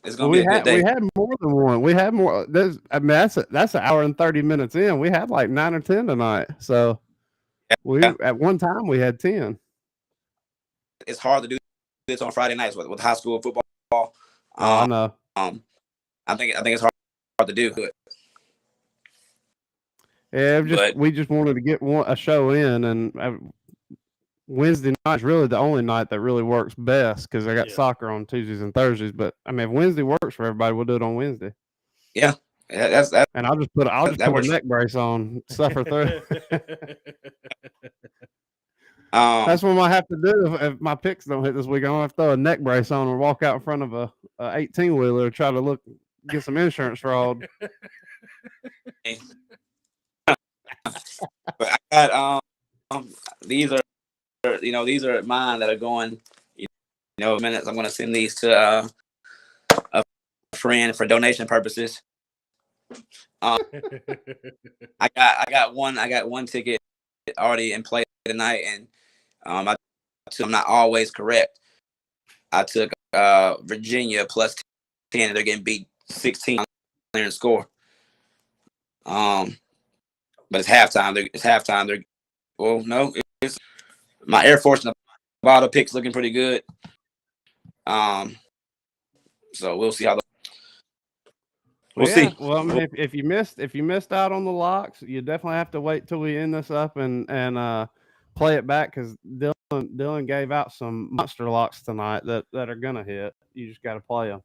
It's gonna be a good day. We had more than one. We had more. That's an hour and 30 minutes in. We had like 9 or 10 tonight. So at one time we had 10. It's hard to do this on Friday nights with high school football. I know. I think it's hard to do. Yeah, we just wanted to get a show in, and Wednesday night is really the only night that really works best because I got soccer on Tuesdays and Thursdays. But I mean, if Wednesday works for everybody, we'll do it on Wednesday. Yeah, that's. And I'll just put a neck brace on, suffer through. That's what I might have to do if my picks don't hit this week. I'm gonna have to throw a neck brace on or walk out in front of a 18-wheeler, try to get some insurance fraud. But I got these are mine that are going minutes. I'm gonna send these to a friend for donation purposes. I got one ticket already in play tonight, and I'm not always correct. I took Virginia plus 10. They're getting beat 16 clearance score. But it's halftime. It's my Air Force and the bottle picks looking pretty good. So we'll see how we'll see. Well, I mean, if you missed out on the locks, you definitely have to wait till we end this up and play it back because Dylan gave out some monster locks tonight that are gonna hit. You just got to play them.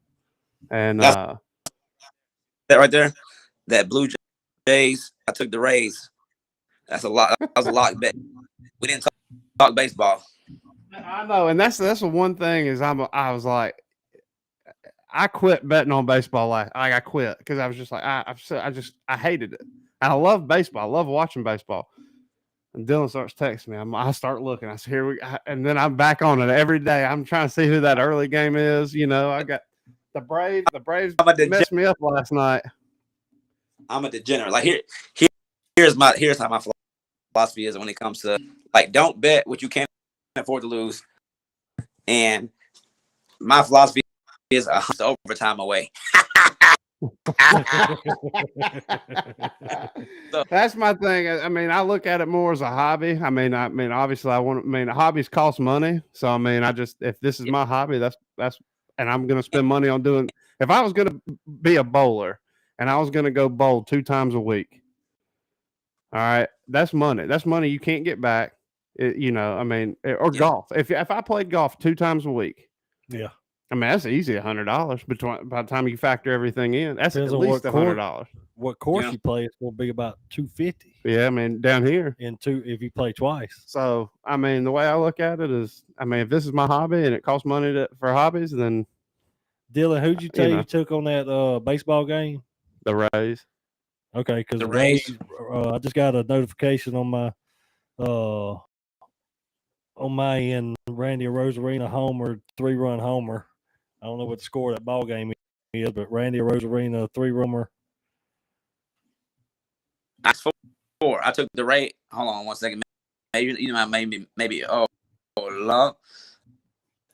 And that right there, that Blue Jays. I took the Rays. That's a lot. That was a lock bet. We didn't talk baseball. I know, and that's the one thing is I was like, I quit betting on baseball. I quit because I was just like I hated it. I love baseball. I love watching baseball. And Dylan starts texting me. I start looking. I say, and then I'm back on it every day. I'm trying to see who that early game is. I got the Braves. The Braves messed me up last night. I'm a degenerate. Like here's how my philosophy is when it comes to don't bet what you can't afford to lose. And my philosophy is 100 overtime away. That's my thing. I mean, I look at it more as a hobby. I mean, obviously, hobbies cost money. So, I mean, if this is my hobby, and I'm going to spend money on doing. If I was going to be a bowler and I was going to go bowl 2 times a week, all right, that's money. That's money you can't get back. Or golf. If I played golf 2 times a week, yeah. I mean, that's easy $100 by the time you factor everything in. That's Depends at on least what court. $100. What course you play, it's going to be about $250. Yeah, I mean, down here. If you play twice. So, I mean, the way I look at it is, I mean, if this is my hobby and it costs money for hobbies, then Dylan, who'd you tell you took on that baseball game? the Rays. Okay, because The the Rays. Rays, I just got a notification on my end. Randy Rosarina homer, 3-run homer. I don't know what the score of that ball game is, but Randy Rosarina 3-runner. I 4. I took the Rays. Hold on 1 second. Maybe. Oh, love.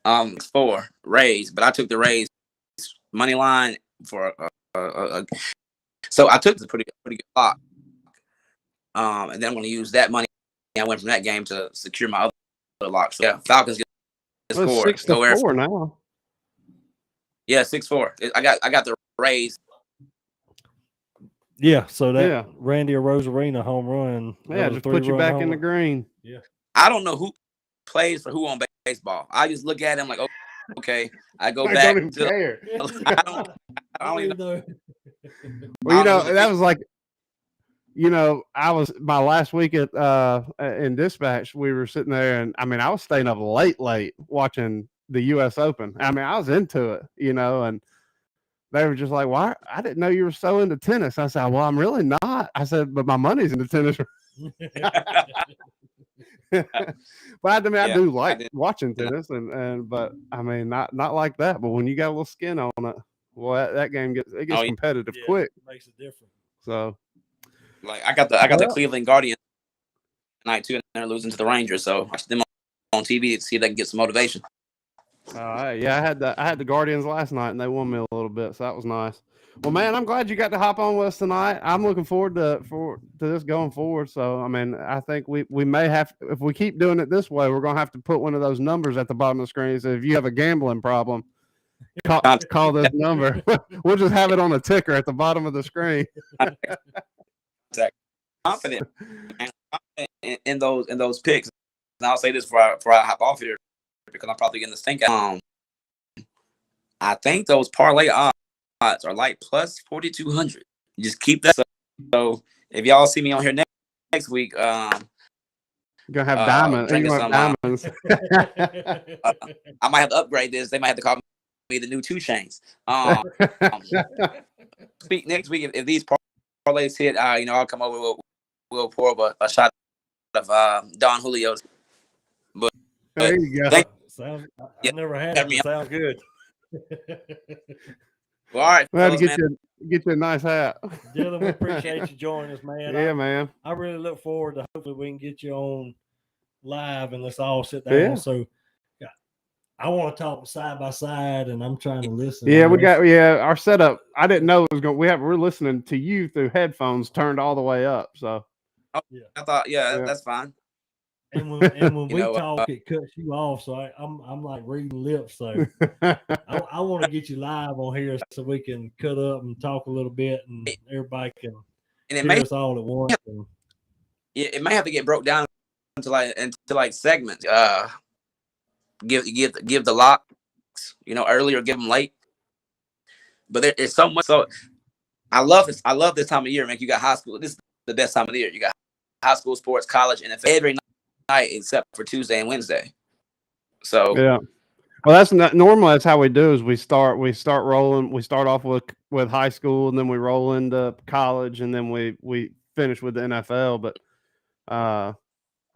It's 4 Rays, but I took the Rays money line for so I took the pretty good block. And then I'm going to use that money. I went from that game to secure my other lock. So yeah, Falcons get the score. 6-4 now. Yeah, 6-4. I got the Rays. Yeah, so that Randy Rosarina home run. Yeah, just put you back in the green. Yeah. I don't know who plays for who on baseball. I just look at him like, okay. I go I back don't even to care. I don't even know. Well, that was like, I was my last week at in dispatch. We were sitting there, and I mean, I was staying up late watching the U.S. Open. I mean, I was into it, and they were just like, "Why? I didn't know you were so into tennis." I said, "Well, I'm really not." I said, "But my money's into tennis." But I mean, I do like watching tennis, but I mean, not like that. But when you got a little skin on it, well, that game gets competitive quick. It makes it different. So, like I got the Cleveland Guardians tonight too, and they're losing to the Rangers. So I watch them on TV to see if they can get some motivation. Yeah, I had the Guardians last night, and they won me a little bit, so that was nice. Well, man, I'm glad you got to hop on with us tonight. I'm looking forward to this going forward. So, I mean, I think we may have, if we keep doing it this way, we're going to have to put one of those numbers at the bottom of the screen. So if you have a gambling problem, call this number. We'll just have it on a ticker at the bottom of the screen. Confident in those picks. And I'll say this before I hop off here, because I'm probably getting this thing out. I think those parlay odds are like plus 4,200. You just keep that. So if y'all see me on here next week, you're gonna have diamonds. Diamonds. I might have to upgrade this. They might have to call me the new 2 Chains. Speak next week if these parlays hit. I'll come over. We'll pour up a shot of Don Julio's. But there you go. I've never had it. Sounds good. Well, all right. We'll have to get you a nice hat. Dylan, we appreciate you joining us, man. Yeah, man. I really look forward to hopefully we can get you on live and let's all sit down. Yeah. So I want to talk side by side, and I'm trying to listen. Yeah, our setup. I didn't know it was going. We're listening to you through headphones turned all the way up. So I thought, that's fine. And when we talk, it cuts you off. So I'm like reading lips. So I want to get you live on here so we can cut up and talk a little bit, and everybody can hear us all at once. It may have to get broke down into like segments. Give the locks, early or give them late. But there's so much. So I love this. I love this time of year, man. You got high school. This is the best time of the year. You got high school sports, college, NFL every night except for Tuesday and Wednesday. So yeah. Well, that's not normally. That's how we do. Is we start rolling. We start off with high school, and then we roll into college, and then we finish with the NFL. But I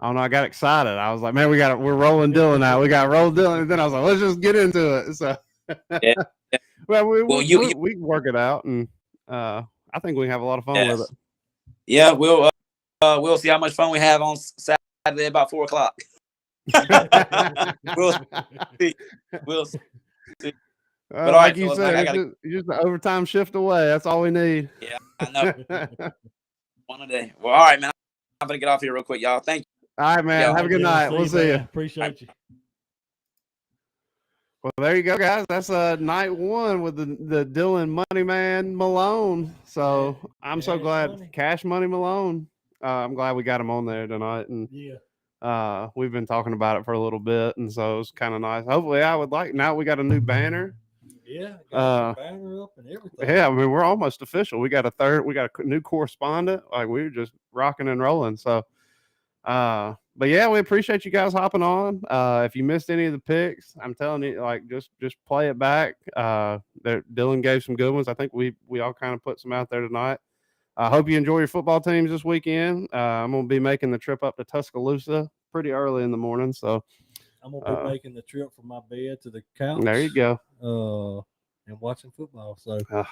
don't know. I got excited. I was like, man, we're rolling Dylan now. We got roll Dylan, and then I was like, let's just get into it. So yeah. Well, we work it out, and I think we have a lot of fun with it. Yeah, we'll see how much fun we have on Saturday about 4:00. We'll see. But all like right, you fellas, said, I it's gotta. just the overtime shift away. That's all we need. Yeah, I know. One a day. Well, all right, man. I'm gonna get off here real quick, y'all. Thank All right, man. Y'all. Have a good night. We'll see you. Appreciate you. Well, there you go, guys. That's night one with the Dylan Money Man Malone. So I'm so Cash glad Money. Cash Money Malone. I'm glad we got him on there tonight, and Yeah. we've been talking about it for a little bit, and so it's kind of nice. Hopefully, I would like now we got a new banner. Yeah. Got the banner up and everything. Yeah, I mean we're almost official. We got a new correspondent. Like we were just rocking and rolling. So. But yeah, we appreciate you guys hopping on. If you missed any of the picks, I'm telling you, like just play it back. Dylan gave some good ones. I think we all kind of put some out there tonight. I hope you enjoy your football teams this weekend. I'm gonna be making the trip up to Tuscaloosa pretty early in the morning. So I'm gonna be making the trip from my bed to the couch. there you go. And watching football. So Uh,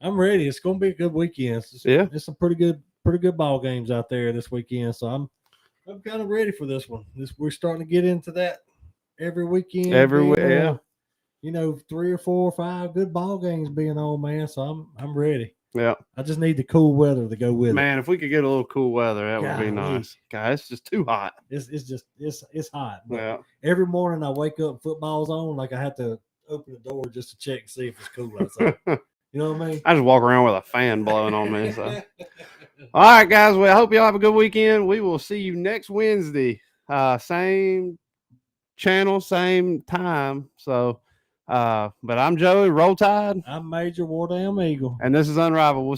I'm ready. It's gonna be a good weekend. It's some pretty good ball games out there this weekend. So I'm kind of ready for this one. We're starting to get into that every weekend. Yeah. 3 or 4 or 5 good ball games being on, man. So I'm ready. Yeah. I just need the cool weather to go with it. Man, if we could get a little cool weather, that would be Golly. nice. Guys, it's just too hot. It's hot. But Yeah. every morning I wake up and football's on, like I have to open the door just to check and see if it's cool outside. You know what I mean? I just walk around with a fan blowing on me. So. All right, guys. Well, I hope y'all have a good weekend. We will see you next Wednesday. Same channel, same time. So, but I'm Joey, Roll Tide. I'm Major Wardam Eagle. And this is Unrivaled. We'll